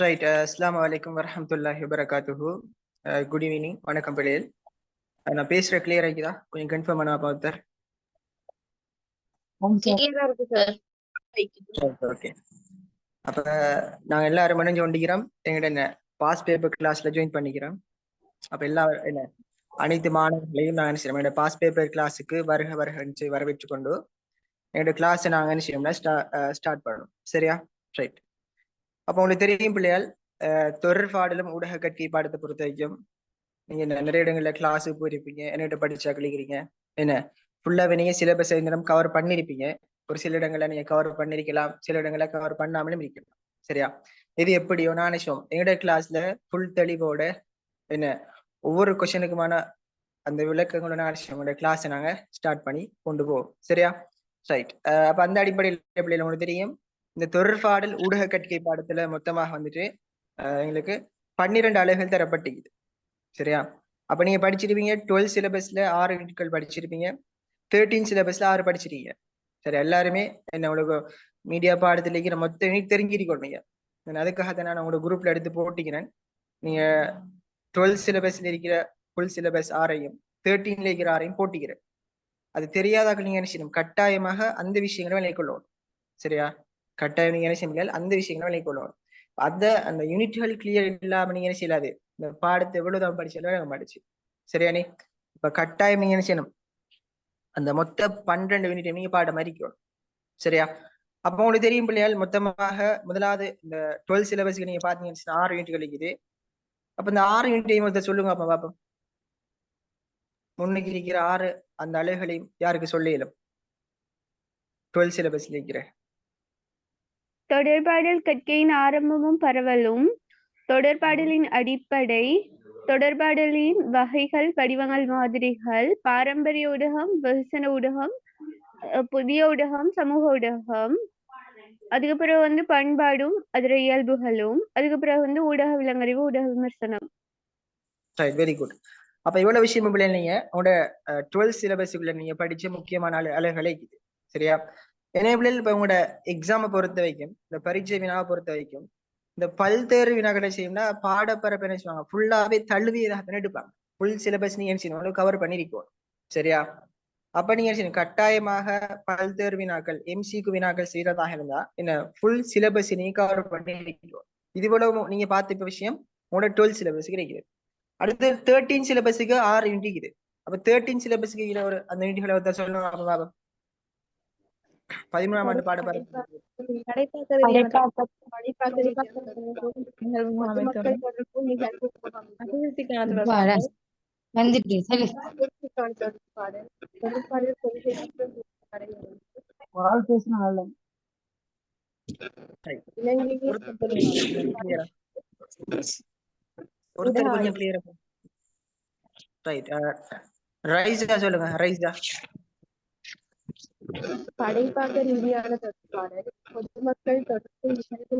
Right. அஸ்ஸலாமு அலைக்கும் வரஹ்மத்துல்லாஹி வபரகாத்துஹு. Good evening. வணக்கம் பிள்ளைகள். நான் பேசுற கிளியர் ஆகிக்குதா? கொஞ்சம் கன்ஃபார்ம் பண்ண பார்த்தர். ஓகே. அப்ப நாங்க எல்லாரும் மணிஞ்சு கொண்டிக்கிறோம். எங்கட பாஸ் பேப்பர் கிளாஸ்ல ஜாயின் பண்ணிக்கிறோம். அப்ப எல்லா என்ன அனைத்து மாணவர்களையும் நாங்கள் என்ன செய்யறோம், என்னோட பாஸ் பேப்பர் கிளாஸுக்கு வருக வருகன்னு வரவேற்று கொண்டு எங்களோட கிளாஸை நாங்கள் என்ன செய்யணும்னா ஸ்டார்ட் பண்ணணும். சரியா? ரைட். அப்போ உங்களுக்கு தெரியும் பிள்ளையால் தொடர்பாடலும் ஊடக கற்கை பாடத்தை பொறுத்த வரைக்கும் நீங்க நிறைய இடங்கள்ல கிளாஸுக்கு போயிருப்பீங்க, என்னகிட்ட படிச்சா கழிக்கிறீங்க, என்ன ஃபுல்லாவே நீங்க சிலபஸ் கவர் பண்ணிருப்பீங்க. ஒரு சில இடங்கள்ல நீங்க கவர் பண்ணிருக்கலாம், சில இடங்கள்ல கவர் பண்ணாமலும் இருக்கலாம். சரியா? இது எப்படியோ நான் நினைச்சோம் எங்களோட கிளாஸ்ல ஃபுல் தெளிவோட என்ன ஒவ்வொரு கொஸ்டினுக்குமான அந்த விளக்கங்களோட நினைச்சோம் உங்களோட கிளாஸை நாங்க ஸ்டார்ட் பண்ணி கொண்டு போவோம். சரியா? ரைட். அப்ப அந்த அடிப்படையில் பிள்ளைகள் உங்களுக்கு தெரியும் இந்த தொடர்பாடல் ஊடக கற்கை பாடத்துல மொத்தமாக வந்துட்டு எங்களுக்கு 12 அலகுகள் தரப்பட்டிருக்குது. சரியா? அப்ப நீங்க படிச்சிருப்பீங்க 12 சிலபஸ்ல 6 யூனிட்கள் படிச்சிருப்பீங்க, 13 சிலபஸ்ல 6 படிச்சிருக்கீங்க. சரி, எல்லாருமே என்ன உங்களுக்கு மீடியா பாடத்துல இருக்கிற மொத்த யூனிட் தெரிஞ்சிருக்கீங்க. அதுக்காக நான் உங்களோட குரூப்ல எடுத்து போட்டிக்கிறேன். நீங்க 12 சிலபஸ்ல இருக்கிற ஃபுல் சிலபஸ் 6ஐயும் 13ல இருக்கிற 6ஐயும் போட்டிக்கிறேன். அது தெரியாதாக்கள் நீங்க என்ன செய்யணும், கட்டாயமாக அந்த விஷயங்களை விளைக்கொள்ளணும். சரியா? கட்டாயம் நீங்க என்ன செய்ய அந்த விஷயங்களை விளைக்கொள்ளணும். அந்த யூனிட்கள் கிளியர் இல்லாம நீங்க என்ன செய்யலாது, இந்த பாடத்தை எவ்வளவுதான் படிச்சாலும் நாங்க படிச்சு. சரியானே? இப்ப கட்டாயம் நீங்க என்ன செய்யணும், அந்த மொத்த 12 யூனிட் நீங்க பாடம் அறிக்கணும். சரியா? அப்ப உங்களுக்கு தெரியும் பிள்ளையால் மொத்தமாக முதலாவது இந்த 12 சிலபஸ்க்கு நீங்க பாத்தீங்கன்னா 6 யூனிட்கள் இருக்குது. அப்ப இந்த 6 யூனிட்டையும் ஒருத்தர் சொல்லுங்க அப்ப பாப்போம். முன்னுக்கு இருக்கிற 6 அந்த அலைகளையும் யாருக்கு சொல்ல இயலும்? 12 சிலபஸ்ல இருக்கிற தொடர்பாடல் கற்கையின் ஆரம்பமும் பரவலும், தொடர்பாடலின் அடிப்படை, தொடர்பாடலின் வகைகள், வடிவங்கள், மாதிரிகள், பாரம்பரிய ஊடகம், வெகுசன ஊடகம், புதிய ஊடகம், சமூக ஊடகம், அதுக்கு பிறகு பண்பாடும் அதோட இயல்புகளும், அதுக்கு பிறகு ஊடக விலங்கறிவு, ஊடக விமர்சனம். Very good. அப்ப இவ்வளவு விஷயம் நீங்க உங்களோட 12 சிலபஸுக்குள்ள நீங்க படிச்ச முக்கியமான அலைகளை இருக்குது. சரியா? எனவே இப்ப உங்களோட எக்ஸாமை பொறுத்த வரைக்கும், இந்த பரீட்சை வினாவை பொறுத்த வரைக்கும், இந்த பல்தேர்வு வினாக்களை செய்யணும்னா பாடப்பரப்பு என்ன செய்வாங்க, ஃபுல்லாவே தழுவியதாக எடுப்பாங்க. ஃபுல் சிலபஸ் நீங்க என்ன செய்யணும், கவர் பண்ணிருக்கோம். சரியா? அப்ப நீங்க என்ன செய்யணும், கட்டாயமாக பல்தேர்வு வினாக்கள் எம்சிக்கு வினாக்கள் செய்யறதாக இருந்தா என்ன ஃபுல் சிலபஸ் நீங்க கவர் பண்ணிருக்கோம். இது போல நீங்க பார்த்த இப்ப விஷயம் உங்களோட 12 சிலபஸ் கிடைக்குது. அடுத்து 13 சிலபஸுக்கு 6 யூனிட் இருக்குது. அப்ப 13 சிலபஸுக்கு ஒரு அந்த யூனிட்களை ஒருத்தர் சொல்லணும். 13ஆம் ஆண்டு பாடப்பரப்பு ஒருத்தர் கொஞ்சம் கிளியரா ரைட். ரைஸா சொல்லுங்க. ரைஸா படைப்பாக்க ரீதியான தொடர்பாடல், பொதுமக்கள் தொடர்பு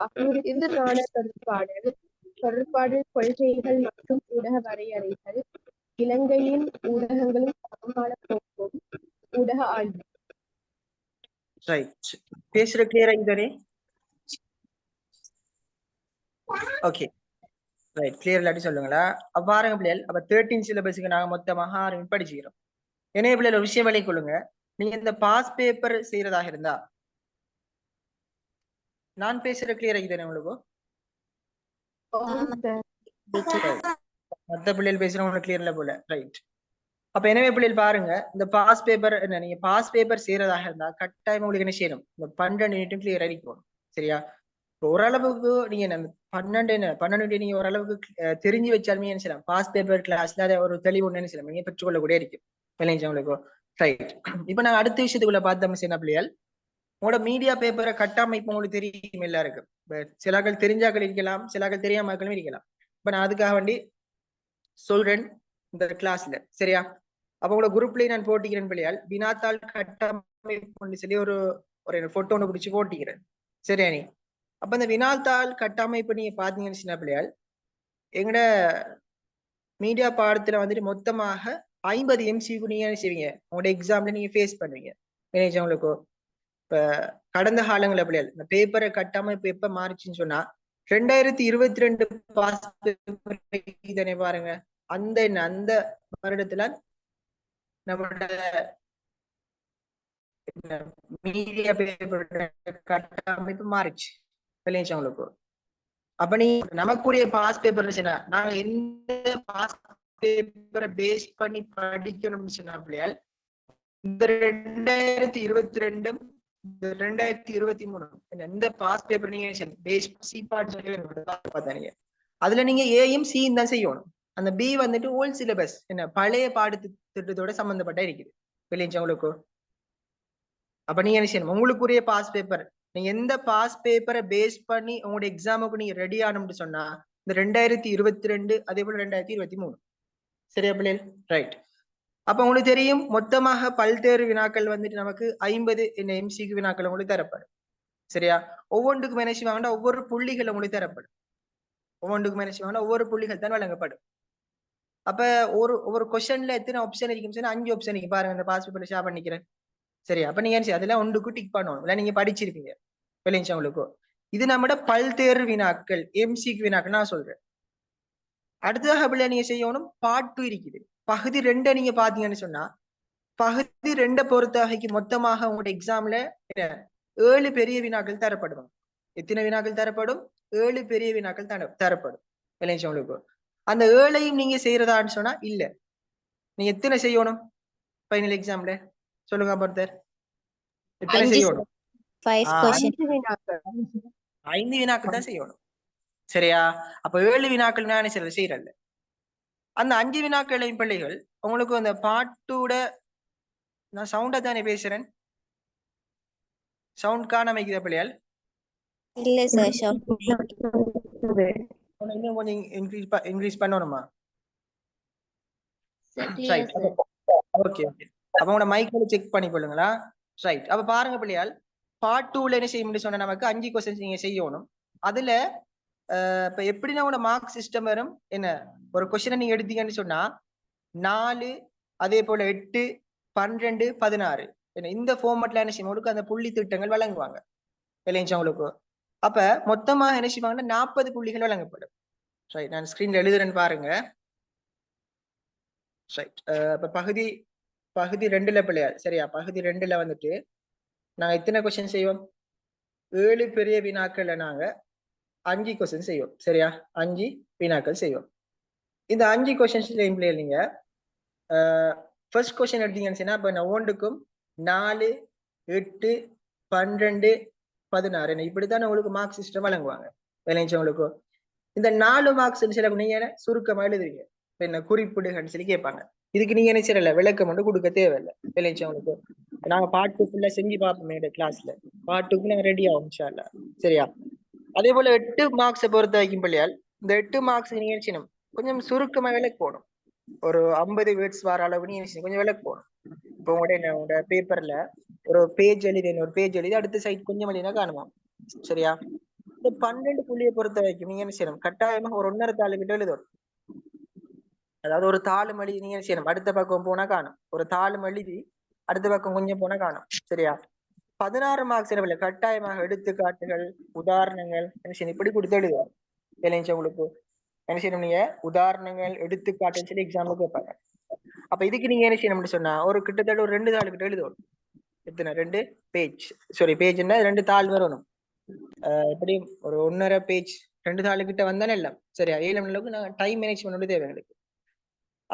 அபிவிருத்திக்கான தொடர்பாடல், தொடர்பாடல் கொள்கைகள் மற்றும் ஊடக வரையறைகள், இலங்கையின் ஊடகங்களும் சமகால போக்கும், ஊடக ஆய்வு. ரைட். பேசுற கிளியரா இதுதானே? Okay right. கிளியர் இல்லாட்டி சொல்லுங்களா? அப்ப பாருங்க பிள்ளைகள், அப்ப 13 சிலபஸுக்கு நாங்க மொத்தமாக 6 படிச்சுக்கிறோம். என்ன பிள்ளைகள் ஒரு விஷயம் விலை கொள்ளுங்க, நீங்க இந்த பாஸ் பேப்பர் செய்யறதாக இருந்தா நான் பேசுற கிளியர் ஆகிதானே உங்களுக்கு? மத்த பிள்ளைகள் பேசுறவங்க கிளியர்ல போல. ரைட். அப்ப எனவே பிள்ளைகள் பாருங்க, இந்த பாஸ் பேப்பர் என்ன நீங்க பாஸ் பேப்பர் செய்யறதாக இருந்தா கட்டாயம் உங்களுக்கு என்ன செய்யணும், இந்த 12 யூனிட்டும் கிளியர் ஆகிக்கணும். சரியா? ஓரளவுக்கு நீங்க 12 நீங்க ஓரளவுக்கு தெரிஞ்சு வச்சாலுமே என்ன செய்யலாம், பாஸ் பேப்பர் கிளாஸ்ல அதை ஒரு தெளிவு ஒண்ணு என்ன செய்யலாம், நீங்க பெற்றுக்கொள்ள கூட இருக்கும். உங்களுக்கு ரைட். இப்ப நாங்க அடுத்த விஷயத்துக்குள்ள பார்த்தோம் என்ன பிள்ளைகள், உங்களோட மீடியா பேப்பரை கட்டமைப்பு உங்களுக்கு தெரியும் எல்லாருக்கும். சிலாக்கள் தெரிஞ்சாக்கள் இருக்கலாம், சிலாக்கள் தெரியாமக்களும் இருக்கலாம். இப்ப நான் அதுக்காக வேண்டி சொல்றேன் இந்த கிளாஸ்ல. சரியா? அப்ப உங்களோட குரூப்லயே நான் போட்டிக்கிறேன் பிள்ளையால், வினாத்தாள் கட்டமைப்பு சொல்லி ஒரு போட்டோ ஒன்று பிடிச்சி போட்டிக்கிறேன். சரியா? நீ அப்ப இந்த வினாத்தாள் கட்டமைப்பு நீங்க பாத்தீங்கன்னு சின்ன பிள்ளையால், எங்கட மீடியா பாடத்துல மொத்தமாக 50 எம்சிக்கு நீங்க என்ன செய்வீங்க, உங்களோட எக்ஸாம்ல நீங்க ஃபேஸ் பண்ணுவீங்க. உங்களுக்கு இப்ப கடந்த காலங்கள பிள்ளைகள் இந்த பேப்பரை கட்டாம இப்ப எப்ப மாறிச்சுன்னு சொன்னா 2022 பாஸ் இதனை பாருங்க. அந்த வருடத்துல நம்மளோட மீடியா பேப்பர் கட்டமைப்பு மாறிச்சு உங்களுக்கு. அப்ப நீ நமக்குரிய பாஸ் பேப்பர் நாங்க எந்த பாஸ் பேப்பரை பேஸ் பண்ணி படிக்கணும்னு சொன்னா பிள்ளையால் இந்த 2022 2023 எந்த பாஸ் பேப்பர் நீங்க பேஸ் சி பார்ட் சொல்லி அதுல நீங்க ஏயும் சி தான் செய்யணும். அந்த பி வந்துட்டு ஓல்ட் சிலபஸ் என்ன பழைய பாடத்து திட்டத்தோட சம்பந்தப்பட்ட இருக்குது வெளியே உங்களுக்கு. அப்ப நீங்க என்ன செய்யணும், உங்களுக்குரிய பாஸ் பேப்பர் நீங்க எந்த பாஸ் பேப்பரை பேஸ் பண்ணி உங்களோட எக்ஸாமுக்கு நீங்க ரெடி ஆகணும்னு சொன்னா இந்த 2022 அதே போல 2023. சரியா பிள்ளைகள்? ரைட். அப்ப உங்களுக்கு தெரியும் மொத்தமாக பல்வேறு வினாக்கள் வந்துட்டு நமக்கு 50 எம்சிக்கு வினாக்கள் உங்களுக்கு தரப்படும். சரியா? ஒவ்வொன்றுக்கும் என்ன செய்வாங்கன்னா ஒவ்வொரு புள்ளிகள் உங்களுக்கு தரப்படும். ஒவ்வொன்றுக்கும் என்ன செய்வாங்கன்னா ஒவ்வொரு புள்ளிகள் தான் வழங்கப்படும். அப்ப ஒவ்வொரு கொஸ்டின்ல எத்தனை ஆப்ஷன் இருக்குன்னு சொன்னா 5 ஆப்ஷன் இருக்கு பாருங்க. இந்த பாஸ் பேப்பர்ல ஷேர் பண்ணிக்கிறேன். சரி, அப்ப நீங்க அதெல்லாம் ஒன்றுக்கு டிக் பண்ணணும். இல்ல நீங்க படிச்சிருப்பீங்க வெளியே உங்களுக்கு. இது நம்மட பல்வேறு வினாக்கள் எம்சிக்கு வினாக்கள் நான் சொல்றேன். அடுத்ததாக பிள்ளை நீங்க செய்யணும் பார்ட் 2 இருக்குது. பகுதி 2 நீங்க பாத்தீங்கன்னு சொன்னா பகுதி 2 பொறுத்த வகைக்கு மொத்தமாக உங்களோட எக்ஸாம்ல 7 பெரிய வினாக்கள் தரப்படுவாங்க. எத்தனை வினாக்கள் தரப்படும்? 7 பெரிய வினாக்கள் தரப்படும் வெளியே உங்களுக்கு. அந்த 7ஐயும் நீங்க செய்யறதான்னு சொன்னா இல்ல. நீங்க எத்தனை செய்யணும் ஃபைனல் எக்ஸாம்ல சொல்லுங்க பொறுத்தர்? எத்தனை செய்யணும்? 5 வினாக்கள் தான் செய்யணும். சரியா? அப்ப 7 வினாக்கள் நான் செய்யறல. அந்த 5 வினாக்களையும் பிள்ளைகள் உங்களுக்கு அந்த பார்ட் 2 நான் சவுண்டா தானே பேசுறேன். சவுண்ட் காணாம வைக்கிற பிள்ளைகள் இல்ல சார். இன்னும் கொஞ்சம் இன்க்ரீஸ் பண்ணணுமா? ஓகே. அப்ப உங்களோட மைக்ல செக் பண்ணி கொள்ளுங்களா? ரைட். அப்ப பாருங்க பிள்ளையால் பார்ட் 2ல என்ன செய்ய முடியும் சொன்னா நமக்கு 5 क्वेश्चंस நீங்க செய்யணும். அதுல இப்ப எப்படின்னா உங்களோட மார்க் சிஸ்டம் வரும் என்ன, ஒரு क्वेश्चन நீங்க எடுத்தீங்கன்னு சொன்னா 4 அதே போல 8 12 16 என்ன இந்த ஃபார்மட்ல என்ன செய்யும் உங்களுக்கு அந்த புள்ளி திட்டங்கள் வழங்குவாங்க இல்லையா உங்களுக்கு. அப்ப மொத்தமா என்ன செய்வாங்கன்னா 40 புள்ளிகள் வழங்கப்படும். ரைட், நான் ஸ்கிரீன்ல எழுதுறேன்னு பாருங்க. ரைட். இப்ப பகுதி 2ல பிள்ளையார். சரியா? பகுதி 2ல வந்துட்டு நாங்க எத்தனை கொஸ்டின் செய்வோம்? 7 பெரிய வினாக்கள் நாங்க 5 கொஸ்டின் செய்வோம். சரியா? 5 வினாக்கள் செய்வோம். இந்த 5 கொஸ்டின்ஸ் பிள்ளைகள் நீங்க ஃபர்ஸ்ட் கொஸ்டின் எடுத்தீங்கன்னு சொன்னா இப்ப நான் ஒன்றுக்கும் 4 8 12 16 இப்படித்தான் உங்களுக்கு மார்க் சிஸ்டம் வழங்குவாங்க உங்களுக்கு. இந்த 4 மார்க்ஸ் சில நீங்க சுருக்கமா எழுதுறீங்க என்ன குறிப்பிடுகன்னு சொல்லி கேட்பாங்க. இதுக்கு நீங்க என்ன செய்யல விளக்கம் மட்டும் கொடுக்க தேவையில்லை உங்களுக்கு. நாங்க பார்ட் 2 ஃபுல்லா செஞ்சு பார்ப்போம் கிளாஸ்ல. பார்ட் 2க்கு நாங்க ரெடி ஆகும் இன்ஷா அல்லாஹ். சரியா? அதே போல 8 மார்க்ஸை பொறுத்த வைக்கும் பிள்ளையால் இந்த 8 மார்க்ஸ் நீங்க என்ன செய்யணும் கொஞ்சம் சுருக்கமா விளக்கணும். ஒரு 50 வேர்ட்ஸ் வர அளவு நீங்க கொஞ்சம் விளக்கணும். இப்போ உங்களோட பேப்பர்ல ஒரு பேஜ் எழுதி அடுத்த சைட் கொஞ்சம் எழுதினா காணுமா? சரியா? இந்த 12 புள்ளியை பொறுத்த வரைக்கும் நீங்க என்ன செய்யணும் கட்டாயமா ஒரு 1.5 தாள் கிட்ட எழுதணும். அதாவது ஒரு தாளும் எழுதி நீங்க செய்யணும் அடுத்த பக்கம் போனா காணும். ஒரு தாளும் எழுதி அடுத்த பக்கம் கொஞ்சம் போனா காணும். சரியா? 16 மார்க்ஸ் கட்டாயமாக எடுத்துக்காட்டுகள் உதாரணங்கள் இப்படி கொடுத்து எழுதுவாங்க உங்களுக்கு. என்ன செய்யணும் நீங்க உதாரணங்கள் எடுத்துக்காட்டுன்னு சொல்லி எக்ஸாம்பிள் கேட்பாங்க. அப்ப இதுக்கு நீங்க என்ன செய்யணும்னு சொன்னா ஒரு கிட்டத்தட்ட ஒரு 2 தாள் கிட்ட எழுதணும். எத்தனை? 2 பேஜ். சாரி, பேஜ்னா 2 தாள் வரணும். எப்படி ஒரு 1.5 பேஜ் 2 தாள் கிட்ட வந்தானே எல்லாம். சரியா? 7 அளவுக்கு நான் டைம் மேனேஜ்மெண்ட் தேவை எங்களுக்கு.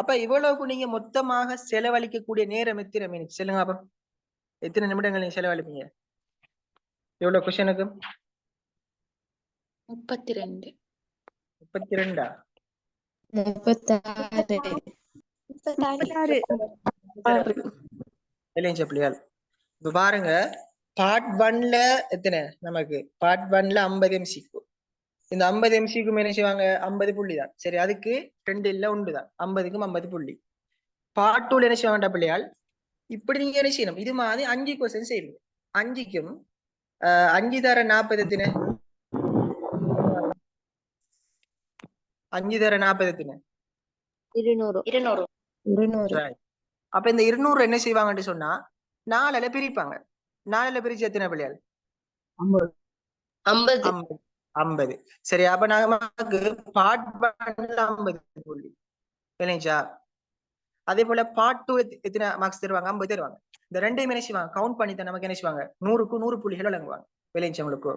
அப்ப இவ்வளவுக்கு நீங்க மொத்தமாக செலவழிக்கக்கூடிய நேரம் எத்தனை மினிட்ஸ் சொல்லுங்க அப்ப? எத்தனை நிமிடங்கள் நீங்க செலவழிப்பீங்க எவ்வளவு கொஸ்டினுக்கு? 32. 32 பிள்ளையால். இப்ப பாருங்க பார்ட் 1ல எத்தனை நமக்கு? பார்ட் 1ல 50 MCQ. இந்த 50 MCQ என்ன செய்வாங்க? 50 புள்ளி தான். சரி, அதுக்கு 2 இல்ல 1 தான். 50க்கும் 50 புள்ளி. பார்ட் 2ல என்ன செய்வாங்க பிள்ளையால்? இப்படி நீங்க என்ன செய்யணும் இது மாதிரி 5 क्वेश्चन செய்வீங்க. 5க்கும் 5 தர 40 எத்தனை? 5 தர 40 எத்தனை? 200. அப்ப இந்த 200 என்ன செய்வாங்கன்னு சொன்னா 4ல பிரிப்பாங்க. 4ல பிரிச்சு எத்தனை பிள்ளைகள்? 50. 50. 50. சரி, அப்ப நமக்கு பார்ட் 1ல 50 புள்ளி இல்லைங்களா? அதே போல பார்ட் 2 எத்தனை மார்க்ஸ் தருவாங்க? 50 தருவாங்க. இந்த ரெண்டையும் என்ன செய்வாங்க? கவுண்ட் பண்ணி தான் நமக்கு என்ன செய்வாங்க? 100க்கு 100 புள்ளிகள் வழங்குவாங்க விளைஞ்சவங்களுக்கு.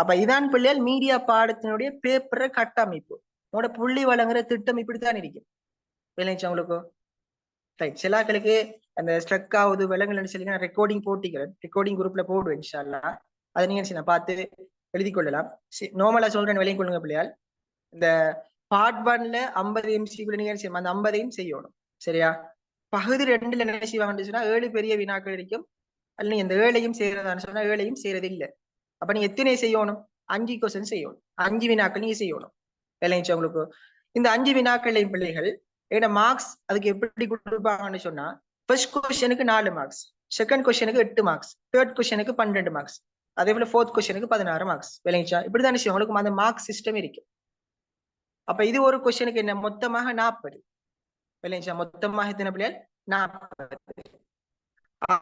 அப்ப இதான் பிள்ளைகள் மீடியா பாடத்தினுடைய பேப்பரை கட்டமைப்பு. உங்களோட புள்ளி வழங்குற திட்டம் இப்படித்தான் இருக்கும் விளைஞ்சவங்களுக்கு. ரைட், சிலாக்களுக்கு அந்த ஸ்ட்ரக் ஆகுது விலங்குன்னு சொல்லி நான் ரெக்கார்டிங் போட்டிக்கிறேன், ரெக்கார்டிங் குரூப்ல போடுவேன் இன்ஷா அல்லாஹ். அதை நீங்க பார்த்து எழுதி கொள்ளலாம். நார்மலா சொல்றேன், விலையும் கொள்ளுங்க பிள்ளையால். இந்த பார்ட் 1ல 50 MCQ நீங்க செய்யணும், அந்த 50ஐயும் செய்யணும். சரியா? பகுதி 2ல என்ன செய்வாங்கன்னு சொன்னா 7 பெரிய வினாக்கள் இருக்கும். அல்ல நீங்க இந்த 7ஐயும் செய்யறதான்னு சொன்னா 7ஐயும் செய்யறது இல்லை. அப்ப நீங்க எத்தனை செய்யணும்? 5 கொஸ்டின் செய்யணும், 5 வினாக்கள் நீங்க செய்யணும் விளைஞ்சு உங்களுக்கு. இந்த 5 வினாக்களையும் பிள்ளைகள் ஏன்னா மார்க்ஸ் அதுக்கு எப்படி கொடுப்பாங்கன்னு சொன்னா, ஃபர்ஸ்ட் கொஸ்டினுக்கு 4 மார்க்ஸ், செகண்ட் கொஸ்டினுக்கு 8 மார்க்ஸ், தேர்ட் கொஸ்டினுக்கு 12 மார்க்ஸ், அதே போல ஃபோர்த் கொஸ்டினுக்கு 16 மார்க்ஸ் விளைஞ்சா. இப்படிதான் விஷயம் உங்களுக்கு அந்த மார்க் சிஸ்டம் இருக்கு. அப்ப இது ஒரு கொஸ்டினுக்கு என்ன மொத்தமாக 40 விளைஞ்சா, மொத்தமாக எத்தனை பிள்ளைகள்? 40.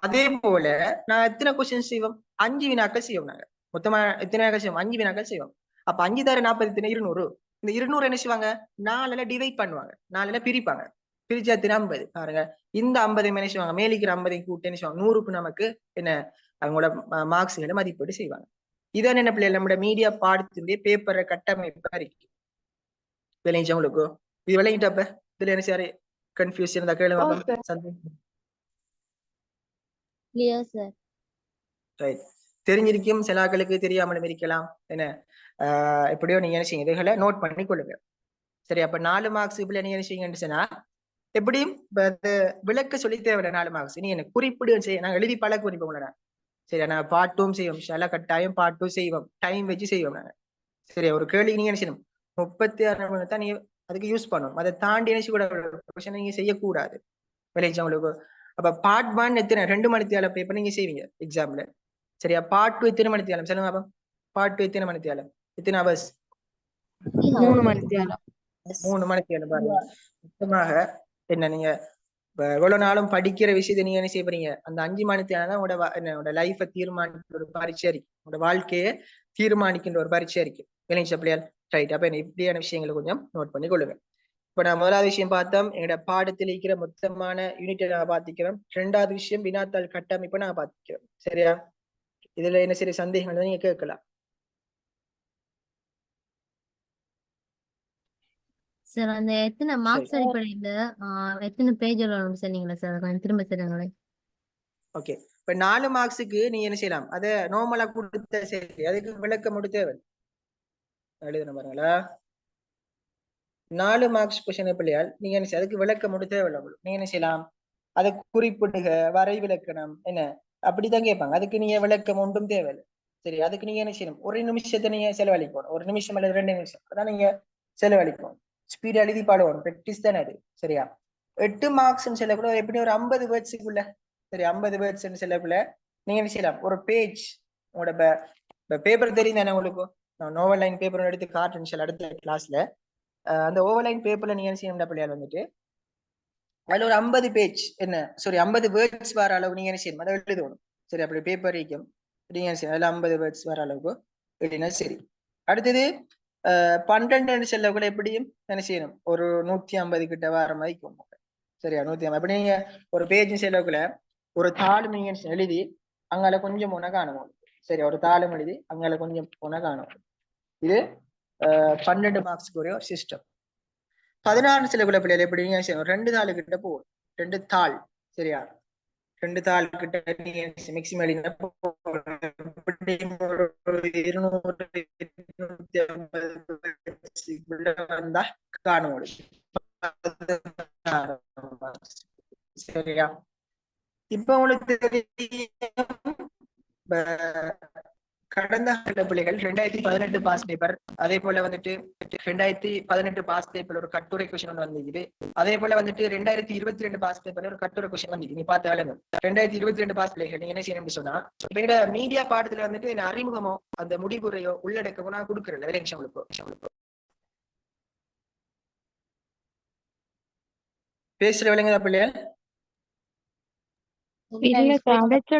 அதே போல நான் எத்தனை கொஸ்டின் செய்வோம்? 5 வினாக்கள் செய்வோம். நாங்க மொத்தமா எத்தனை வினாக்கள் செய்வோம்? 5 வினாக்கள் செய்வோம். அப்ப 5 தர 40 எத்தனை? 200. இந்த 200 என்ன செய்வாங்க? 4ல டிவைட் பண்ணுவாங்க, 4ல பிரிப்பாங்க. பிரிச்சா எத்தனை? 50. பாருங்க, இந்த 50 என்ன செய்வாங்க? மேலிக்கிற 50 கூட்டு என்ன செய்வாங்க? 100க்கு நமக்கு என்ன அவங்களோட மார்க்ஸ்களை மதிப்பீடு செய்வாங்க. இதான் என்ன பிள்ளைகள் நம்மளோட மீடியா பாடத்தினுடைய பேப்பரை கட்டமைப்பா இருக்கு விளைஞ்சவங்களுக்கு. இது விளையிட்டப்ப இதுல என்ன சார் கன்ஃபியூஷன் இருந்தா கேளுங்க. சந்தேகம் Clear, sir. ரைட், தெரிஞ்சிருக்கும், சிலாக்களுக்கு தெரியாமலும் இருக்கலாம். என்ன எப்படியோ நீங்க என்ன செய்யுங்க, இதுகளை நோட் பண்ணி கொள்ளுங்க. சரி, அப்ப 4 மார்க்ஸ் இப்ப நீங்க என்ன செய்யுங்கன்னு சொன்னா, எப்படியும் விளக்க சொல்லி தேவையில்ல. 4 மார்க்ஸ் நீ என்ன குறிப்பிடு செய்ய, நாங்க எழுதி பழக்க குறிப்போம். சரி, நான் பார்ட் 2 செய்வோம், சில கட்டாயம் பார்ட் 2 செய்வோம், டைம் வச்சு செய்வோம் நாங்க. சரி, ஒரு கேள்வி நீங்க என்ன செய்யணும்? 36 நிமிடம் தான் நீங்க அதுக்கு யூஸ் பண்ணணும். அதை தாண்டி என்ன செய்யக்கூடாது, நீங்க செய்யக்கூடாது விளைச்சவங்களுக்கு. அப்ப பார்ட் 1 எத்தனை? 2 மணித்தியாலம் பேப்பர் நீங்க செய்வீங்க எக்ஸாம்ல. சரியா? பார்ட் 2 எத்தனை மணித்தியாலம் சொல்லுங்க பாப்போம். பார்ட் 2 எத்தனை மணித்தியாலம்? எத்தனை ஹவர்ஸ்? 3 மணித்தியாலம். 3 மணித்தியாலம். பாருங்க, மொத்தமாக என்ன நீங்க எவ்வளவு நாளும் படிக்கிற விஷயத்தை நீங்க என்ன செய்ய போறீங்க? அந்த 5 மணித்தியாலம் தான் உங்களோட லைஃபை தீர்மானிக்கிற ஒரு பரீட்சை இருக்கு, உங்களோட வாழ்க்கையை தீர்மானிக்கின்ற ஒரு பரீட்சை இருக்கு விளைஞ்ச பிள்ளையால். ரைட், அப்ப இப்படியான விஷயங்களை கொஞ்சம் நோட் பண்ணி கொள்ளுங்க. இப்ப நான் முதலாவது விஷயம் பார்த்தோம், எங்களோட பாடத்தில் இருக்கிற மொத்தமான யூனிட்டை நான் பார்த்திக்கிறோம். 2வது விஷயம் வினாத்தாள் கட்டமைப்பை நான் பார்த்திக்கிறோம். சரியா? இதுல என்ன சரி சந்தேகங்கள் நீங்க கேட்கலாம். சார் அந்த எத்தனை மார்க்ஸ் அடிப்படையில எத்தனை பேஜ் சொன்னீங்களா சார்? கொஞ்சம் திரும்ப சொல்லுங்களே. ஓகே, இப்ப 4 மார்க்ஸுக்கு நீங்க என்ன செய்யலாம்? அதை நார்மலா கொடுத்த சரி, அதுக்கு விளக்கம் மட்டும் தேவை எழுதுன பாருங்களா. 4 மார்க்ஸ் கொஸ்டின் பிள்ளையால் நீங்க என்ன செய்ய, அதுக்கு விளக்கம் மட்டும் தேவை. நீங்க என்ன செய்யலாம்? அதை குறிப்பிடுக, வரை விளக்கணம் என்ன அப்படித்தான் கேட்பாங்க. அதுக்கு நீங்க விளக்கம் ஒன்றும் தேவையில்லை. சரி, அதுக்கு நீங்க என்ன செய்யணும்? 1 நிமிஷத்தை நீங்க செலவழிக்கணும். 1 நிமிஷம் அல்லது 2 நிமிஷம் அதான் நீங்க செலவழிக்கணும். ஸ்பீட் எழுதி பாடுவோம், பிராக்டிஸ் தானே அது. சரியா? 8 மார்க்ஸ் செல்லக்குள்ள எப்படி ஒரு 50 வேர்ட்ஸுக்குள்ள, சரி 50 வேர்ட்ஸ் செல்லக்குள்ள நீங்க என்ன செய்யலாம்? ஒரு பேஜ் உங்களோட பேப்பர் தெரியும் தானே உங்களுக்கு. நான் ஓவர் லைன் பேப்பர் எடுத்து காட்டுறேன் அடுத்த கிளாஸ்ல. அந்த ஓவர் லைன் பேப்பர்ல நீங்க என்ன செய்யணும் பிள்ளையால் வந்துட்டு அதுல ஒரு 50 பேஜ் என்ன சாரி 50 வேர்ட்ஸ் வர அளவு நீங்க என்ன செய்யணும்? அதை எழுதணும். சரி, அப்படி பேப்பர் இருக்கும் நீங்க என்ன செய்யணும்? அதுல 50 வேர்ட்ஸ் வர அளவுக்கு எழுதினா சரி. அடுத்தது 12 செல்லக்குள்ள எப்படியும் என்ன செய்யணும்? ஒரு 150 கிட்ட வர மாதிரி. சரியா? 150. அப்படி நீங்க ஒரு பேஜ் செல்லக்குள்ள ஒரு தாளும் நீங்க எழுதி அங்கால கொஞ்சம் போனா காணும். சரி, ஒரு தாளும் எழுதி அங்கால கொஞ்சம் போனா காணும். இது 12 மார்க்ஸ்க்கு ஒரே ஒரு சிஸ்டம். 16 செல்லக்குள்ள பிள்ளைகள் எப்படி நீங்க செய்யணும்? 2 தாள் கிட்ட போகும், 2 தாள். சரியா? 2 தாள் கிட்ட நீங்க மேக்ஸிமம் எழுதினா 200 வந்தா காணும். சரியா? இப்ப உங்களுக்கு கடந்த பிள்ளைகள் 2018 பாஸ் பேப்பர், அதே போல வந்துட்டு 2018 பாஸ் பேப்பர் ஒரு கட்டுரை கொஸ்டின் ஒன்று வந்திருக்குது. அதே போல வந்துட்டு 2022 பாஸ் பேப்பர் ஒரு கட்டுரை கொஸ்டின் வந்து நீ பார்த்த வேலை. 2022 பாஸ் பிள்ளைகள் நீங்க என்ன செய்யணும்னு சொன்னா, எங்க மீடியா பாடத்துல வந்துட்டு என்ன அறிமுகமோ அந்த முடிவுரையோ உள்ளடக்கமோ நான் கொடுக்குறேன். வேற நிமிஷம் உங்களுக்கு பேசுற விலங்குதா பிள்ளைகள்? இல்ல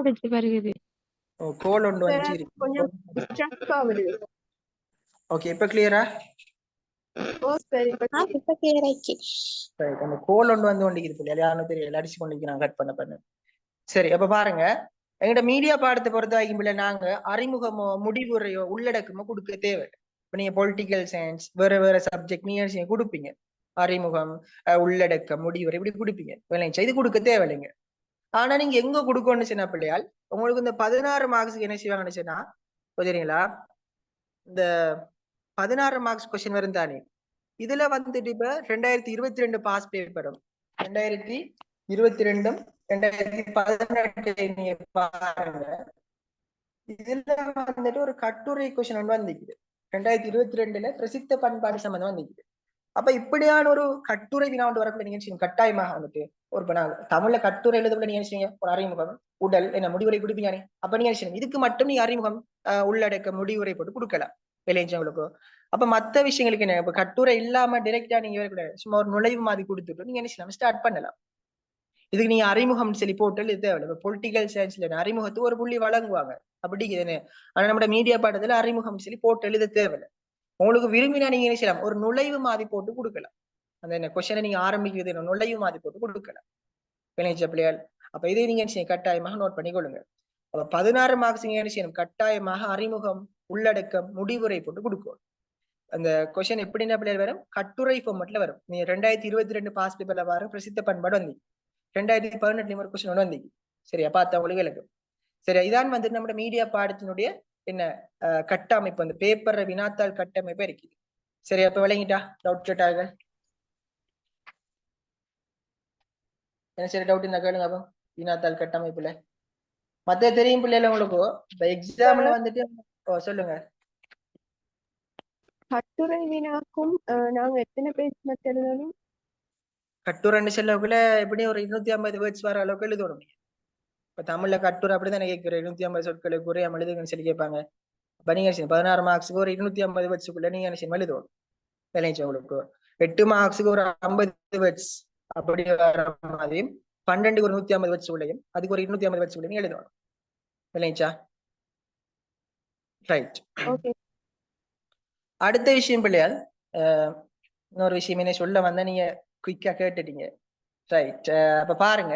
அடைச்சு வருகிறது. கோல் ஒன்று சார் வந்து அது கொஞ்சம் ஸ்ட்ரக் ஆகுது. ஓகே இப்ப கிளியரா? ஓ சரி இப்ப கிளியர் ஆயிடுச்சு. அந்த கோல் ஒன்று வந்து கொண்டிருக்கு யாரும் தெரியல அடிச்சு கொண்டிருக்கிறாங்க கட் பண்ண. சரி அப்ப பாருங்க, எங்கட மீடியா பாடத்தை பொறுத்த வரைக்கும் நாங்க அறிமுகமோ முடிவுரையோ உள்ளடக்கமோ கொடுக்க தேவை. இப்ப நீங்க பொலிட்டிக்கல் சயின்ஸ் வேற வேற சப்ஜெக்ட் நீங்க கொடுப்பீங்க, அறிமுகம் உள்ளடக்கம் முடிவுரை இப்படி கொடுப்பீங்க, இது கொடுக்க தேவையில்லைங்க. ஆனா நீங்க எங்க கொடுக்கணும்னு சொன்ன பிள்ளையால் உங்களுக்கு இந்த 16 மார்க்ஸுக்கு என்ன செய்வாங்கன்னு சொன்னா தெரியுங்களா, இந்த 16 மார்க்ஸ் கொஸ்டின் வரும் தானே, இதுல வந்துட்டு இப்ப 2022 பாஸ் பேப்பரும் 2022 2018 நீங்க பாருங்க, இதுல வந்துட்டு ஒரு கட்டுரை கொஸ்டின் ஒன்று வந்துக்குது 2022 பிரசித்த பண்பாடு சம்பந்தம் வந்துக்குது. அப்ப இப்படியான ஒரு கட்டுரை வினா ஒன்று வரக்கூடிய நிகழ்ச்சி கட்டாயமாக வந்துட்டு ஒரு தமிழ்ல கட்டுரை எழுதப்பட நிகழ்ச்சிங்க ஒரு அறிமுகம் உடல் என்ன முடிவுரை கொடுப்பீங்க. அப்ப நீங்க இதுக்கு மட்டும் நீ அறிமுகம் உள்ளடக்க முடிவுரை போட்டு கொடுக்கலாம் விளைஞ்சவங்களுக்கு. அப்ப மத்த விஷயங்களுக்கு என்ன, இப்ப கட்டுரை இல்லாம டைரக்டா நீங்க வரக்கூடாது, சும்மா ஒரு நுழைவு மாதிரி கொடுத்துட்டு நீங்க என்ன செய்யலாம், ஸ்டார்ட் பண்ணலாம். இதுக்கு நீங்க அறிமுகம் சொல்லி போட்டு தேவையில்லை. பொலிட்டிக்கல் சயின்ஸ்ல அறிமுகத்துக்கு ஒரு புள்ளி வழங்குவாங்க அப்படி. ஆனா நம்ம மீடியா பாடத்துல அறிமுகம் சொல்லி போட்டு எழுத தேவையில்லை. உங்களுக்கு விரும்பினா நீங்க என்ன செய்யலாம், ஒரு நுழைவு மாதிரி போட்டு கொடுக்கலாம். அந்த என்ன கொஸ்டினை நீங்க ஆரம்பிக்கிறது நுழைவு மாதிரி போட்டு கொடுக்கலாம் விளைச்ச பிள்ளையால். அப்ப இதை நீங்க கட்டாயமாக நோட் பண்ணிக்கொள்ளுங்க. அப்ப 16 மார்க்ஸ் என்ன செய்யணும், கட்டாயமாக அறிமுகம் உள்ளடக்கம் முடிவுரை போட்டு கொடுக்கும். அந்த கொஸ்டின் எப்படின்னா பிள்ளைகள் வரும், கட்டுரை ஃபார்மட்ல வரும். நீ 2022 பாஸ் பேப்பர்ல வரும் பிரசித்த பண்பாடு வந்து 2018 ஒரு கொஸ்டின் ஒன்று வந்து சரியா பார்த்தா உங்களுக்கு விளக்கும். சரி இதான் வந்து நம்ம மீடியா பாடத்தினுடைய என்ன கட்டமைப்பு, அந்த பேப்பர் வினாத்தாள் கட்டமைப்பு இருக்குது. சரி அப்ப விளங்கிட்டா, டவுட் கேட்டாங்க என்ன சரி டவுட் இருந்தா கேளுங்க. அப்போ வினாத்தாள் கட்டமைப்புல மத்த தெரியும் பிள்ளைல உங்களுக்கு இந்த எக்ஸாம்ல வந்துட்டு சொல்லுங்க. கட்டுரை வினாக்கும் நாங்க எத்தனை பேஜ் மட்டும் எழுதணும்? கட்டுரைன்னு சொல்லக்குள்ள எப்படியும் ஒரு 250 வேர்ட்ஸ் வர அளவுக்கு எழுதணும். இப்ப தமிழ்ல கட்டுரை அப்படிதான் கேட்கிறேன், 250 சொற்களுக்கு ஒரே எழுதுங்கன்னு சொல்லி கேட்பாங்க. அப்ப நீங்க 16 மார்க்ஸுக்கு ஒரு 250 வேர்ட்ஸுக்குள்ள நீங்க எழுதணும் விளைஞ்ச உங்களுக்கு. 8 மார்க்ஸுக்கு ஒரு 50 வேர்ட்ஸ் அப்படி வர மாதிரி 12க்கு ஒரு 150 வேர்ட்ஸ் உள்ளையும் அதுக்கு ஒரு 250 வேர்ட்ஸ் உள்ளையும் எழுதணும் விளைஞ்சா. ரைட். அடுத்த விஷயம் பிள்ளையால் இன்னொரு விஷயம் என்ன சொல்ல வந்தா நீங்க குயிக்கா கேட்டுட்டீங்க. ரைட் அப்ப பாருங்க,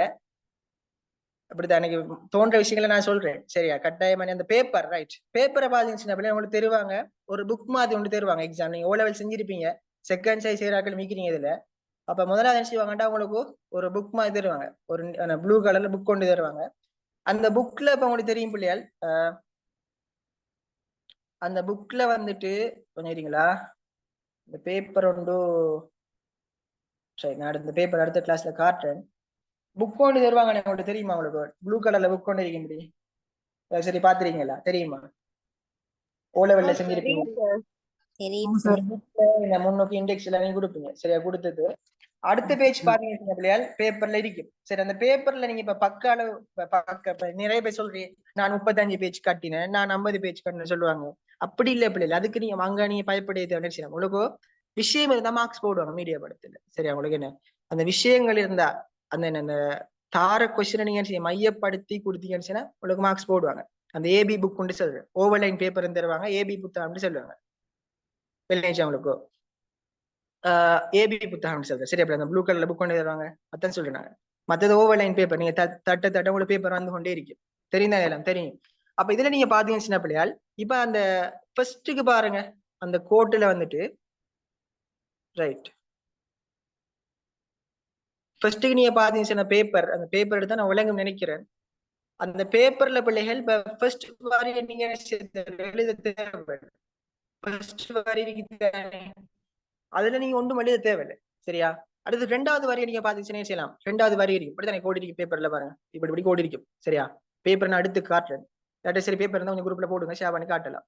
அப்படித்தான் எனக்கு தோன்ற விஷயங்களை நான் சொல்றேன் சரியா கட்டாயமா. அந்த பேப்பர் ரைட் பேப்பரை பாத்தீங்கன்னா உங்களுக்கு தருவாங்க ஒரு புக் மாதிரி ஒன்று தருவாங்க. எக்ஸாம் நீங்க O level செஞ்சிருப்பீங்க, செகண்ட் சைஸ் செய்யறாக்கள் மிக்கிறீங்க இதுல. அப்ப முதலாவது என்ன செய்வாங்கட்டா உங்களுக்கு ஒரு புக் மாதிரி தருவாங்க, ஒரு ப்ளூ கலர்ல புக் கொண்டு தருவாங்க. அந்த புக்ல இப்ப உங்களுக்கு தெரியும் பிள்ளையால், அந்த புக்ல வந்துட்டு கொஞ்சம்ங்களா இந்த பேப்பர் உண்டு. சரி நான் இந்த பேப்பர் அடுத்த கிளாஸ்ல காட்டுறேன். புக் கொண்டு தருவாங்க உங்களுக்கு தெரியுமா, உங்களுக்கு ப்ளூ கலர்ல புக் கொண்டு இருக்க முடியும். சரி பாத்துறீங்களா, தெரியுமா? O level செஞ்சிருப்பீங்க. முன்னோக்கி இண்டெக்ஸ் எல்லாம் நீங்க கொடுப்பீங்க சரியா. கொடுத்தது அடுத்த பேஜ் பாத்தீங்கன்னா பிள்ளையால் பேப்பர்ல இருக்கும். சரி அந்த பேப்பர்ல நீங்க இப்ப பக்க நிறைய பேர் சொல்றீங்க நான் 35 பேஜ் கட்டினேன், நான் 50 பேஜ் கட்டினேன் சொல்லுவாங்க. அப்படி இல்லை பிள்ளைகள், அதுக்கு நீங்க அங்க நீங்க பயப்படைய தேவை. உங்களுக்கு விஷயம் இருந்தா மார்க்ஸ் போடுவாங்க மீடியா படத்துல சரியா. உங்களுக்கு என்ன அந்த விஷயங்கள் இருந்தா அந்த அந்த தார கொஸ்டினை நீங்க மையப்படுத்தி கொடுத்தீங்கன்னு உங்களுக்கு மார்க்ஸ் போடுவாங்க. அந்த ஏபி புக் கொண்டு சொல்றேன், ஓவர்லைன் பேப்பர் தருவாங்க, ஏபி புத்தகம் சொல்லுவாங்க உங்களுக்கு. ஏபி புத்தகம் சொல்றேன் சரி. அப்படி அந்த ப்ளூ கலர்ல புக் கொண்டு தருவாங்க அதான் சொல்றாங்க. மற்றது ஓவர்லைன் பேப்பர், நீங்க தட்ட உங்களுக்கு பேப்பர் வந்து கொண்டே இருக்கும், தெரியுதா எல்லாம் தெரியும். அப்ப இதுல நீங்க பாத்தீங்கன்னா பிள்ளையால் இப்ப அந்த ஃபர்ஸ்ட்டுக்கு பாருங்க, அந்த கோட்டுல வந்துட்டு ரைட் ஃபர்ஸ்ட்டுக்கு நீங்க பாத்தீங்கன்னா பேப்பர், அந்த பேப்பர் எடுத்தா நான் விளங்கும் நினைக்கிறேன். அந்த பேப்பர்ல பிள்ளைகள் ஃபர்ஸ்ட் வாரி நீங்க எழுத தேவை. ஃபர்ஸ்ட் வாரி அதுல நீங்க ஒன்றும் எழுத தேவையில்லை சரியா. அடுத்து 2வது வரியை நீங்க பாத்தீங்கன்னா செய்யலாம். 2வது வரி இருக்கும் இப்படித்தானே கோடி இருக்கு பேப்பர்ல பாருங்க, இப்படி கோடி இருக்கும் சரியா. பேப்பர் நான் அடுத்து காட்டுறேன். சரி பேப்பர் இருந்தா உங்க குரூப்ல போடுங்க, ஷேர் பண்ணி காட்டலாம்.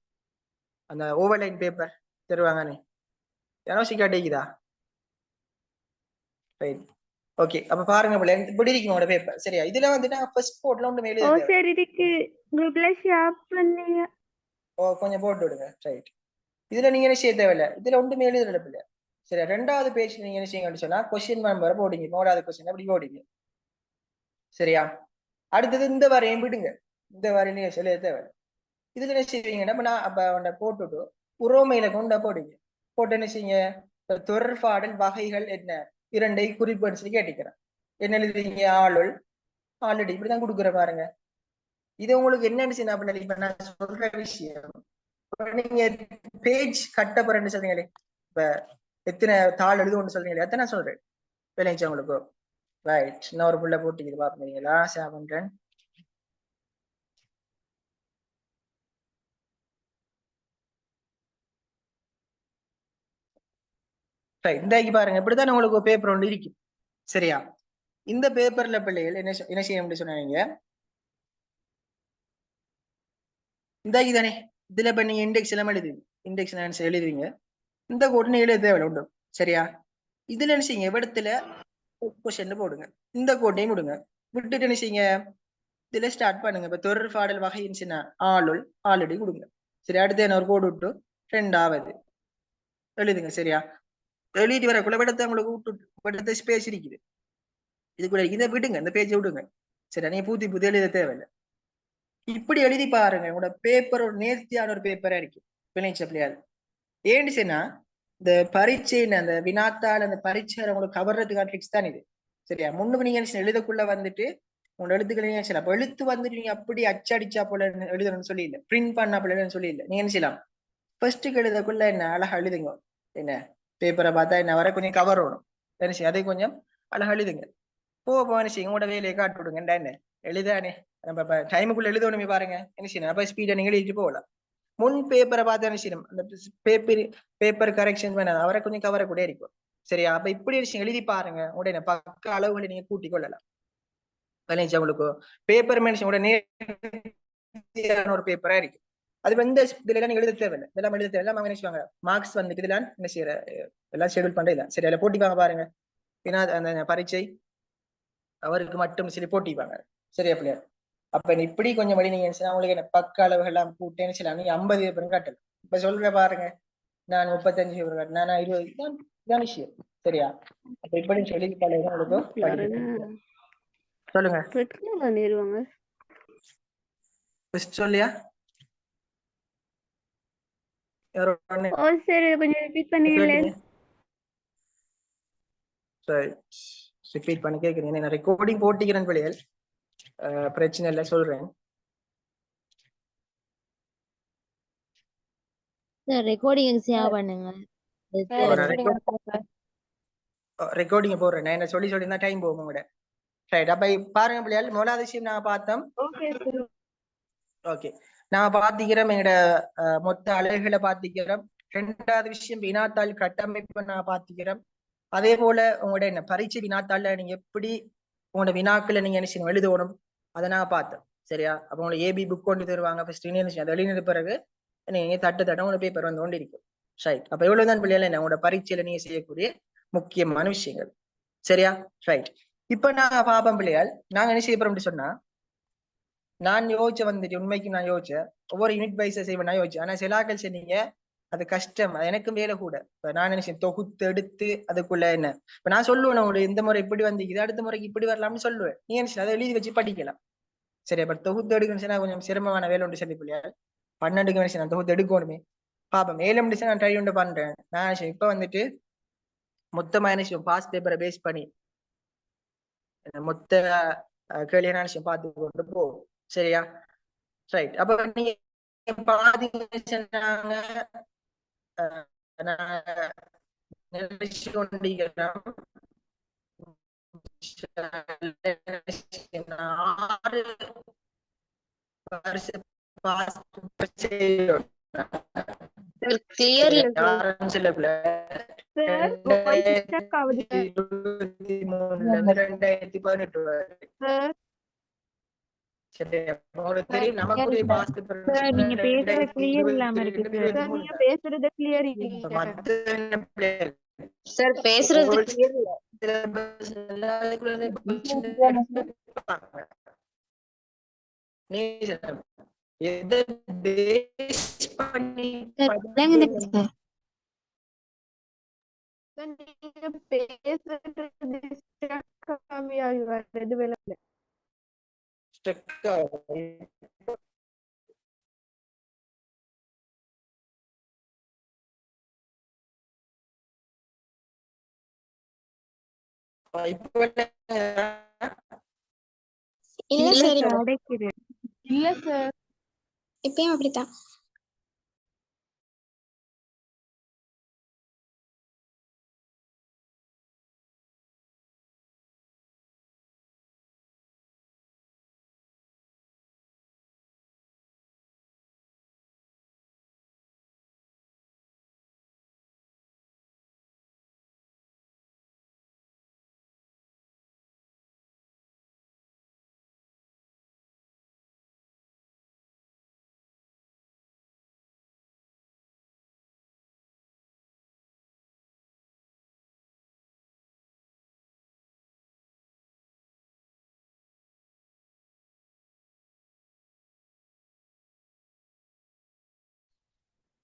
அந்த ஓவர்லைன் பேப்பர் தருவாங்கன்னு யாரோ சிக்காட்டிக்குதா. ரைட் ஓகே அப்ப பாருங்க இப்படி இருக்கும் உங்களோட பேப்பர் சரியா. இதுல வந்துட்டு ஃபர்ஸ்ட் போர்ட்ல ஒன்று மேலே சரி இதுக்கு குரூப்ல ஷேர் பண்ணீங்க கொஞ்சம் போட்டு விடுங்க. ரைட் இதுல நீங்க என்ன செய்ய தேவையில்லை, இதுல ஒன்று மேலே எழுதல சரி. 2வது பேஜ் நீங்க என்ன செய்யுங்க சொன்னா கொஸ்டின் நம்பர் போடுங்க, 4வது கொஸ்டின் அப்படி போடுங்க சரியா. அடுத்தது இந்த வரையும் விடுங்க, இந்த மாதிரி நீங்க சொல்ல தேவை. இதுல என்ன செய்வீங்கன்னா இப்ப நான் அப்ப அவனை போட்டுட்டு உரோமையில கொண்டு போடுங்க. போட்டு என்ன செய்யுங்க, தொடர்பாடல் வகைகள் என்ன இரண்டை குறிப்பு சொல்லி கேட்டுக்கிறேன். என்ன எழுதுவீங்க, ஆளுள் ஆல்ரெடி இப்படிதான் கொடுக்குற பாருங்க. இது உங்களுக்கு என்னன்னு செய்யணும் அப்படின்னு இப்ப நான் சொல்ற விஷயம், நீங்க பேஜ் கட்ட போறேன்னு சொல்றீங்களே, இப்ப எத்தனை தாள் எழுதுன்னு சொல்றீங்களே, எத்தனை சொல்றேன் விளைஞ்சா உங்களுக்கு. ரைட், இன்னும் ஒரு புள்ள போட்டிக்குது பாப்பீங்களா, 7 இந்தாக்கி பாருங்க. இப்படித்தான் உங்களுக்கு பேப்பர் ஒன்று இருக்கு. சரியா, இந்த பேப்பர்ல பிள்ளைகள் என்ன செய்ய முடியும் சொன்னீங்க, இந்தாக்கி தானே. இதுல இப்ப நீங்க இண்டெக்ஸ் எல்லாம் எழுதுவீங்க, இண்டெக்ஸ் எழுதுவீங்க. இந்த கோட்னு எழுத தேவையில்ல உண்டு. சரியா, இதுல என்ன செய்யுங்க, இடத்துல கொஸ்டின் போடுங்க, இந்த கோட்டையும் விடுங்க. விட்டுட்டு என்ன செய்யுங்க, இதுல ஸ்டார்ட் பண்ணுங்க. இப்ப தொடர்பாடல் வகைன்னு ஆளுள் ஆல்ரெடி கொடுங்க. சரி, அடுத்து என்ன ஒரு கோடு விட்டு 2வது எழுதுங்க. சரியா, எழுதிட்டு வரக்குள்ள விடத்தை உங்களுக்கு விட்டு ஸ்பேஸ் இருக்குது. இதுக்குள்ள இதை விடுங்க, இந்த பேஜை விடுங்க. சரி, நீங்க பூத்தி எழுத தேவையில்லை. இப்படி எழுதி பாருங்க, உங்களோட பேப்பர் ஒரு நேர்த்தியான ஒரு பேப்பரா இருக்கு. பிள்ளைங்க ஏன்னு சொன்னா, இந்த பரீட்சைன்னு அந்த வினாத்தாள் அந்த பரீட்சை உங்களுக்கு கவர்றதுக்கான ட்ரிக்ஸ் தான் இது. சரியா, முன்னுக்கு நீங்க எழுதக்குள்ள வந்துட்டு உங்களோட எழுத்துக்களை நீங்க செய்யலாம். அப்ப எழுத்து வந்துட்டு நீங்க அப்படி அச்சடிச்சா போல எழுதணும்னு சொல்லி இல்லை, பிரிண்ட் பண்ணா போல சொல்லி இல்லை. நீங்க என்ன செய்யலாம், ஃபர்ஸ்ட்டுக்கு எழுதக்குள்ள என்ன அழகா எழுதுங்க. என்ன பேப்பரை பார்த்தா என்ன வர கொஞ்சம் கவர் வரும், என்ன செய்யும், அதை கொஞ்சம் அழகா எழுதுங்க. போக என்ன செய்யும், உங்களோட வேலையை காட்டு விடுங்க. என்ன எழுதானே நம்ம டைமுக்குள்ள எழுதணுமே பாருங்க. என்ன செய்யணும், அப்ப ஸ்பீடா நீங்க எழுதிட்டு போகலாம். முன் பேப்பரை பார்த்து என்ன செய்யணும், அந்த பேப்பர் கரெக்ஷன் பண்ண அவரை கொஞ்சம் கவர கூட இருக்கும். சரியா, அப்ப இப்படி விஷயம் எழுதி பாருங்க. உடனே பக்க அளவுகளை நீங்க கூட்டிக் கொள்ளலாம். உங்களுக்கு பேப்பர் மனுஷன் உடனே ஒரு பேப்பரா இருக்கு. அது வந்து இதுல நீங்க எழுத தேவையில்லை, இதெல்லாம் எழுத தேவையில்லை. அவங்க நினைச்சுவாங்க மார்க்ஸ் வந்துட்டு இதெல்லாம் என்ன செய்யற எல்லாம் ஷெடியூல் பண்றது இல்லை. சரி, அதில் போட்டிப்பாங்க பாருங்க. ஏன்னா அந்த பரீட்சை அவருக்கு மட்டும் சரி போட்டிப்பாங்க. சரியா பிள்ளையா, அப்ப இப்படி கொஞ்சம் வழி நீங்க உங்களுக்கு என்ன பக்க அளவுகள் எல்லாம் கூட்டேன்னு சொல்லலாம். நீங்க 50 பேப்பர் காட்டல. இப்ப சொல்ற பாருங்க, நான் 35 பேப்பர் காட்டினேன், நான் 20 தான் விஷயம். சரியா, அப்ப இப்படி சொல்லி உங்களுக்கு சொல்லுங்க சொல்லியா ரிப்பீட் பண்ணி கேட்கிறேன். நான் ரெக்கார்டிங் போட்டிக்கிறேன் பிள்ளைகள், பிரச்சனை இல்லை சொல்றேன். ரெக்கார்டிங் சேவ் பண்ணுங்க. ரெக்கார்டிங் போடுறேன். நான் என்ன சொல்லி தான் டைம் போகும் கூட. ரைட், அப்ப பாருங்க பிள்ளைகள், முதலாவது விஷயம் நான் பார்த்தோம். ஓகே, நான் பாத்திக்கிறோம் எங்கட மொத்த அலகுகளை பாத்திக்கிறோம். 2வது விஷயம் வினாத்தாள் கட்டமைப்பு நான் பாத்திக்கிறோம். அதே போல உங்களோட என்ன பரீட்சை வினாத்தாள்ல நீங்க எப்படி உங்களோட வினாக்களை நீங்க என்ன செய்யணும் எழுதணும் அதை நான் பார்த்தேன். சரியா, அப்ப உங்களுக்கு ஏபி புக் கொண்டு தருவாங்க. ஃபர்ஸ்ட் அதை எழுதின பிறகு நீங்க தட்டு உங்களோட பேப்பர் வந்து கொண்டு இருக்கும். ரைட், அப்ப எவ்வளவுதான் பிள்ளைகள் என்ன உங்களோட பரீட்சையில நீங்க செய்யக்கூடிய முக்கியமான விஷயங்கள். சரியா, ரைட். இப்ப நான் பாப்பேன் பிள்ளைகள், நாங்க என்ன செய்ய போறோம் சொன்னா, நான் யோசிச்ச வந்துட்டு உண்மைக்கு நான் யோசிச்சேன் ஒவ்வொரு யூனிட் வைஸா செய்வேன் நான் யோசிச்சேன். ஆனா சிலாக்கள் சொன்னீங்க அது கஷ்டம், அது எனக்கும் வேலை கூட. இப்ப நான் நினைச்சேன் தொகுத்து எடுத்து அதுக்குள்ள என்ன இப்ப நான் சொல்லுவேன், உங்களுக்கு இந்த முறை இப்படி வந்து இது அடுத்த முறைக்கு இப்படி வரலாம்னு சொல்லுவேன். நீ நினைச்சு அதை எழுதி வச்சு படிக்கலாம். சரி, அப்ப தொகுத்து எடுக்கணும்னா கொஞ்சம் சிரமமான வேலை ஒன்று சொல்லி பிள்ளையா 12க்கு நினைச்சு நான் தொகுத்து எடுக்கணுமே பாப்பேன். 7 முடிச்சு நான் ட்ரை ஒன்று பண்றேன். நான் நினைச்சேன் இப்ப வந்துட்டு மொத்தமா நினைச்சோம் பாஸ் பேப்பரை பேஸ் பண்ணி மொத்த கேள்வியான நினைச்சோம் பார்த்து கொண்டு போ. சரியா, ரைட். அப்ப நீங்க பாத்தீங்கன்னா நீங்க பேசுறது கிளியர் இல்லாம இருக்கு சார். நீங்க பேசுறது கிளியர் இல்ல சார், பேசுறது clear இல்ல. நீங்க பேசுறது இல்ல சார் அடைக்குது. இல்ல சார் இப்பயும் அப்படித்தான்.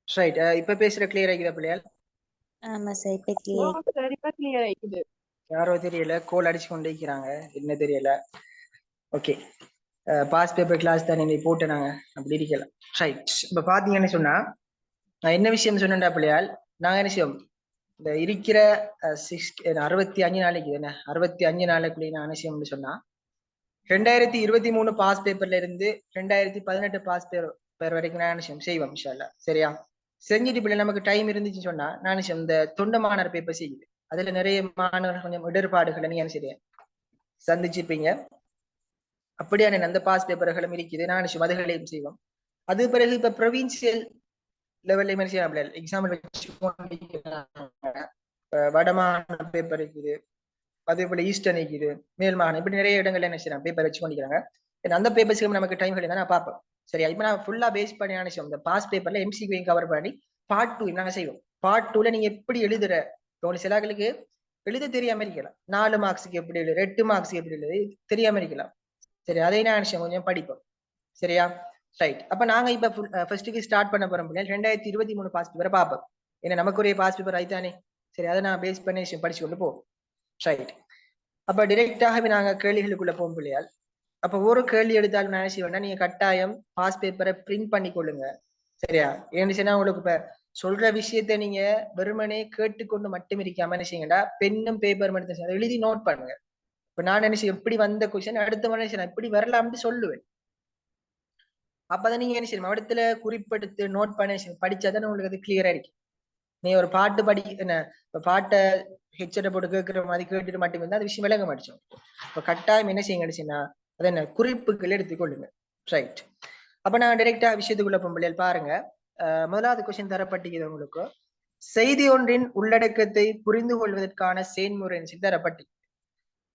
ரைட். இப்ப பேசுற கிளியர் ஆகிக்குதா பிள்ளையால்? ஆமா சார் இப்ப கிளியர். சார் இப்ப கிளியர் ஆயிக்குது. யாரோ தெரியல, கோல் அடிச்சு கொண்டு இருக்கிறாங்க, என்ன தெரியல. ஓகே, பாஸ் பேப்பர் கிளாஸ் தான் நீங்க போட்டு நாங்க அப்படி இருக்கலாம். ரைட். இப்ப பாத்தீங்கன்னு சொன்னா நான் என்ன விஷயம் சொன்னேன்டா பிள்ளையால், நாங்க என்ன செய்வோம் இந்த இருக்கிற 65 நாளைக்கு என்ன 65 நாளைக்குள்ளே நான் என்ன செய்யணும்னு சொன்னா 2023 பாஸ் பேப்பர்ல இருந்து 2018 பாஸ் பேப்பர் வரைக்கும் நான் என்ன செய்வோம் இன்ஷா அல்லாஹ். சரியா? செஞ்சுட்டு பிள்ளை நமக்கு டைம் இருந்துச்சுன்னு சொன்னா நான் இந்த தொண்டமானர் பேப்பர் செய்யுது. அதுல நிறைய மாணவர்கள் கொஞ்சம் இடர்பாடுகளை நீங்க என்ன செய்ய சந்திச்சிருப்பீங்க. அப்படியான அந்த பாஸ் பேப்பர்களும் இருக்குது, நான் அதுகளையும் செய்வோம். அது பிறகு இப்ப ப்ரொவின்சியல் லெவல்ல என்ன செய்யலாம் எக்ஸாம்பிள் வச்சு வடமாகாண பேப்பர் இருக்குது, அதே போல ஈஸ்டர்ன் இருக்குது, மேல் மாகாணம், இப்படி நிறைய இடங்கள்ல என்ன செய்யறாங்க பேப்பர் வச்சு கொண்டிருக்காங்க. அந்த பேப்பர்ஸ்க்கு நமக்கு டைம் கிடையாது, நான் பார்ப்பேன். சரியா? இப்ப நான் ஃபுல்லா பேஸ் பண்ணி நினைச்சோம் இந்த பாஸ் பேப்பர்ல எம்சிக்யூ கவர் பண்ணி பார்ட் 2 நாங்க செய்வோம். பார்ட் 2ல நீங்க எப்படி எழுதுற உங்களுக்கு சிலாக்களுக்கு எழுத தெரியாம இருக்கலாம், 4 மார்க்ஸுக்கு எப்படி எழுது, 8 மார்க்ஸுக்கு எப்படி எழுது தெரியாம இருக்கலாம். சரி, அதை நான் நினைச்சேன் கொஞ்சம் படிப்போம். சரியா? ரைட். அப்ப நாங்க இப்ப ஃபர்ஸ்ட்டுக்கு ஸ்டார்ட் பண்ண போறோம். 2023 பாஸ் பேப்பரை பார்ப்போம். ஏன்னா நமக்கு ஒரே பாஸ் பேப்பர் ஆயித்தானே. சரி, அதை நான் பேஸ் பண்ணி படிச்சு கொண்டு போவோம். ரைட். அப்ப டிரெக்டாகவே நாங்க கேள்விகளுக்குள்ள போகும் பிள்ளையால். அப்ப ஒரு கேள்வி எடுத்தாலும் நான் செய்வேன்னா நீங்க கட்டாயம் பாஸ் பேப்பரை பிரிண்ட் பண்ணி கொள்ளுங்க. சரியா? ஏன்னு சொன்னா உங்களுக்கு இப்ப சொல்ற விஷயத்த நீங்க வெறுமனே கேட்டுக்கொண்டு மட்டும் இருக்காம என்ன செய்யுங்கடா பெண்ணும் பேப்பர் மட்டும் அதை எழுதி நோட் பண்ணுங்க. இப்ப நான் என்ன செய்ய எப்படி வந்த கொஸ்டின் அடுத்த மனுஷன் இப்படி வரலாம்னு சொல்லுவேன். அப்பதான் நீங்க என்ன செய்யணும் இடத்துல குறிப்பெடுத்து நோட் பண்ணி படிச்சாதான் உங்களுக்கு அது கிளியரா இருக்கு. நீ ஒரு பாட்டு என்ன பாட்டை ஹெட்செட்டை போட்டு கேட்கிற மாதிரி கேட்டுட்டு மட்டும் இருந்தா அது விஷயம் விளங்க மாட்டோம். இப்ப கட்டாயம் என்ன செய்யுங்க அடிச்சுன்னா அது என்ன குறிப்புகள் எடுத்துக்கொள்ளுங்க. ரைட். அப்ப நான் டைரக்டா விஷயத்துக்குள்ள போகும்போது பாருங்க, முதலாவது கொஸ்டின் தரப்பட்டிருக்கிறது உங்களுக்கு செய்தி ஒன்றின் உள்ளடக்கத்தை புரிந்து கொள்வதற்கான செயல்முறை தரப்பட்டி.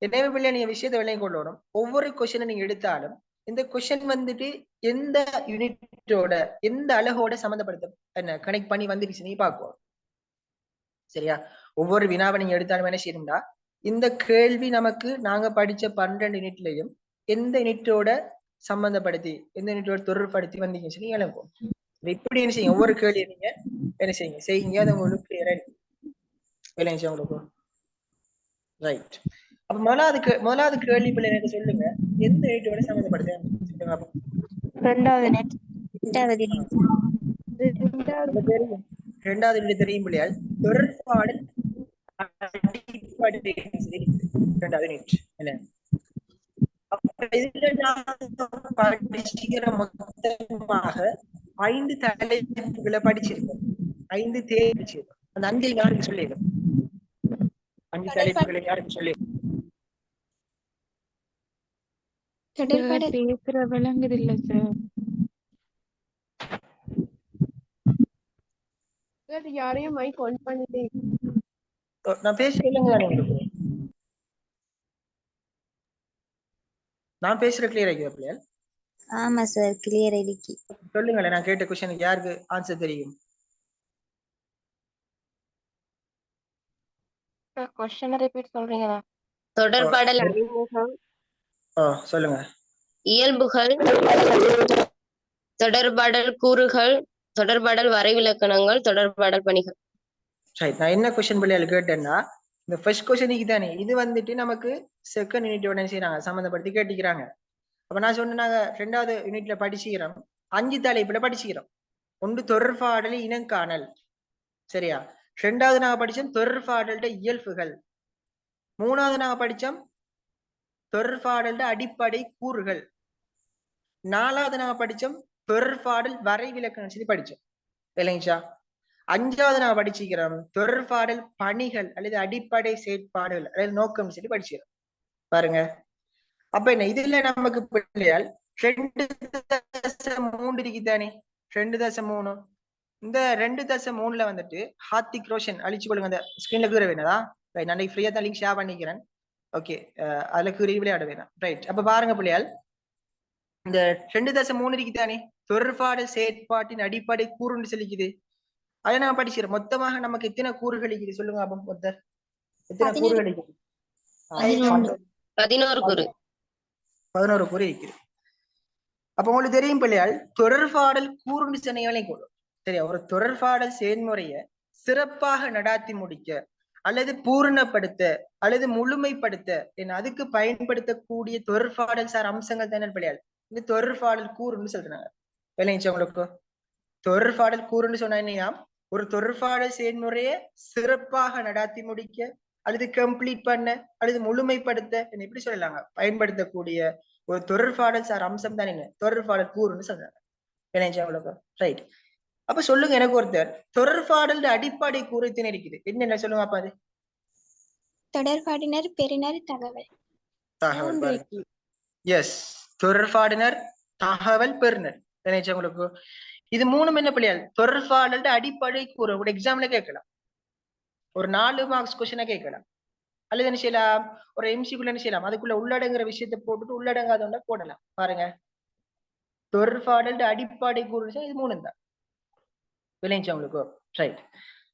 எனவே பிள்ளை நீங்க விஷயத்தை விளங்கி கொள்ளணும். ஒவ்வொரு கொஸ்டினை நீங்க எடுத்தாலும் இந்த கொஸ்டின் வந்துட்டு எந்த யூனிட்டோட எந்த அழகோட சம்மந்தப்படுத்த என்ன கனெக்ட் பண்ணி வந்துருச்சு நீ பார்க்குவோம். சரியா? ஒவ்வொரு வினாவை நீங்க எடுத்தாலும் என்ன செய்யணும்டா இந்த கேள்வி நமக்கு நாங்க படிச்ச 12 யூனிட்லையும் எந்த யூனிட்டோட சம்பந்தப்படுத்தி எந்த யூனிட்டோட தொடர்படுத்தி வந்தீங்கன்னு சொல்லி எழுப்புவோம். இப்படி என்ன செய்யுங்க ஒவ்வொரு கேள்வியை நீங்க என்ன செய்யுங்க அது உங்களுக்கு கிளியரா இருக்கு உங்களுக்கு. ரைட். அப்ப முதலாவது கேள்வி பிள்ளை எனக்கு சொல்லுங்க எந்த யூனிட்டோட சம்பந்தப்படுத்த சொல்லுங்க. ரெண்டாவது யூனிட் தெரியும் பிள்ளையால் தொடர்பாடல் ரெண்டாவது யூனிட் என்ன மொத்தமாக 5 தலைப்புகளை படிச்சிருக்கோம், 5 தேர்ச்சிருக்கோம். அந்த 5 யாருக்கு சொல்லிடுறோம், 5 தலைப்புகளை யாருக்கு சொல்லி பேசுற விளங்குது இல்ல சார். யாரையும் மைக் ஆன் பண்ணிட்டே நான் பேசுறேன், நான் பேசுற கிளியர் ஆகியா பிள்ளையால்? ஆமா சார் கிளியர் இருக்கு. சொல்லுங்களேன், நான் கேட்ட கொஸ்டினுக்கு யாருக்கு ஆன்சர் தெரியும்? क्वेश्चन ரிப்பீட் சொல்றீங்களா? தொடர்பாடல் அறிமுகம், சொல்லுங்க. இயல்புகள், தொடர்பாடல் கூறுகள், தொடர்பாடல் வரைவிலக்கணங்கள், தொடர்பாடல் பணிகள். சரி, நான் என்ன கொஸ்டின் பிள்ளையால் கேட்டேன்னா இந்த ஃபர்ஸ்ட் கொஸ்டினுக்கு தானே இது வந்துட்டு நமக்கு செகண்ட் யூனிட்டோட செய்யறாங்க சம்மந்தப்படுத்தி கேட்டிக்கிறாங்க. அப்ப நான் சொன்ன நாங்க 2வது யூனிட்ல படிச்சுக்கிறோம் 5 தலைப்புல படிச்சுக்கிறோம். ஒன்று தொடர்பாடல் இனங்காணல், சரியா? 2வது நாங்க படிச்சோம் தொடர்பாடல்ட இயல்புகள். 3வது நாங்க படிச்சோம் தொடர்பாடல்ட அடிப்படை கூறுகள். 4வது நாங்க படிச்சோம் தொடர்பாடல் வரைவிலக்கணம் சொல்லி படிச்சோம், இல்லைங்களா? 5வது நாங்க படிச்சுக்கிறோம் தொடர்பாடல் பணிகள் அல்லது அடிப்படை செயற்பாடுகள் அல்லது நோக்கம் சொல்லி படிச்சுக்கிறோம். பாருங்க, அப்ப என்ன இதுல நமக்கு பிள்ளையால் 2.3 இருக்குதானே, 2.3. இந்த 2.3ல வந்துட்டு ஹார்திக் ரோஷன் அழிச்சு கொள்ளுங்க. அந்த ஸ்கிரீன்ல கீற வேணதா? ரைட், நான் ஃப்ரீயா தான் லிங்க் ஷேர் பண்ணிக்கிறேன். ஓகே, அதுல கீறி விளையாட வேணாம். ரைட், அப்ப பாருங்க பிள்ளையால், இந்த 2.3 இருக்குதானே தொடர்பாடல் செயற்பாட்டின் அடிப்படை கூறுன்னு சொல்லிக்குது. அதை நான் படிக்கிறேன். மொத்தமாக நமக்கு எத்தனை கூறுகள் இருக்குது சொல்லுங்க அப்ப மொத்தம் எத்தனை கூறுகள் இருக்குது? 11 கூறு. 11 கூறு இருக்குது. அப்ப உங்களுக்கு தெரியும் பிள்ளையால் தொடர்பாடல் கூறுன்னு சொன்னீங்களே கூடும், சரியா? ஒரு தொடர்பாடல் செயல்முறைய சிறப்பாக நடாத்தி முடிக்க அல்லது பூரணப்படுத்த அல்லது முழுமைப்படுத்த என்ன அதுக்கு பயன்படுத்தக்கூடிய தொடர்பாடல் சார் அம்சங்கள் தானே பிள்ளையால் இந்த தொடர்பாடல் கூறுன்னு சொல்றாங்க. விளைஞ்சா உங்களுக்கு தொடர்பாடல் கூறுன்னு சொன்னா என்னையா? ஒரு தொடர்பாடல் செயல்முறையை சிறப்பாக நடாத்தி முடிக்க அல்லது கம்ப்ளீட் பண்ண அல்லது முழுமைப்படுத்த என்ன எப்படி சொல்லலாங்க பயன்படுத்தக்கூடிய ஒரு தொடர்பாடல் சார் அம்சம் தான் என்ன தொடர்பாடல் கூறுன்னு சொல்றாங்க. விளைஞ்சா உங்களுக்கு ரைட். அப்ப சொல்லுங்க எனக்கு ஒருத்தர் தொடர்பாடல் அடிப்படை கூறு எத்தனை இருக்குது? என்னென்ன சொல்லுங்க அப்ப அது? தொடர்பாடினர், பெறுநர், தகவல். தகவல். எஸ், தொடர்பாடினர், தகவல், பெறுநர். நினைச்சா உங்களுக்கு இது மூணும் என்ன பிள்ளையால் தொடர்பாடல் அடிப்படை கூறு. ஒரு எக்ஸாம்ல கேட்கலாம், ஒரு 4 மார்க்ஸ் கொஸ்டினா கேட்கலாம், அல்லது என்ன செய்யலாம் ஒரு எம்சிக்குள்ள என்ன செய்யலாம் அதுக்குள்ள உள்ளடங்குற விஷயத்தை போட்டுட்டு உள்ளடங்காத போடலாம். பாருங்க, தொடர்பாடல் அடிப்படை கூறு இது 3 தான். விளைஞ்சா உங்களுக்கு ரைட்.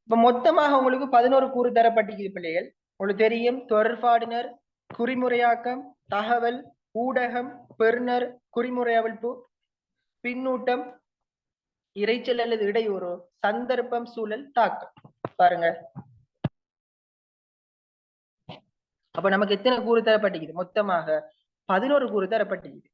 இப்ப மொத்தமாக உங்களுக்கு 11 கூறு தரப்பட்டிருக்குது பிள்ளைகள். உங்களுக்கு தெரியும் தொடர்பாடினர், குறிமுறையாக்கம், தகவல், ஊடகம், பெறுநர், குறிமுறையமைப்பு, பின்னூட்டம், இறைச்சல் அல்லது இடையூறு, சந்தர்ப்பம், சூழல், தாக்கம். பாருங்க, அப்ப நமக்கு எத்தனை கூறு தரப்பட்டிருக்குது? மொத்தமாக 11 கூறு தரப்பட்டிருக்குது.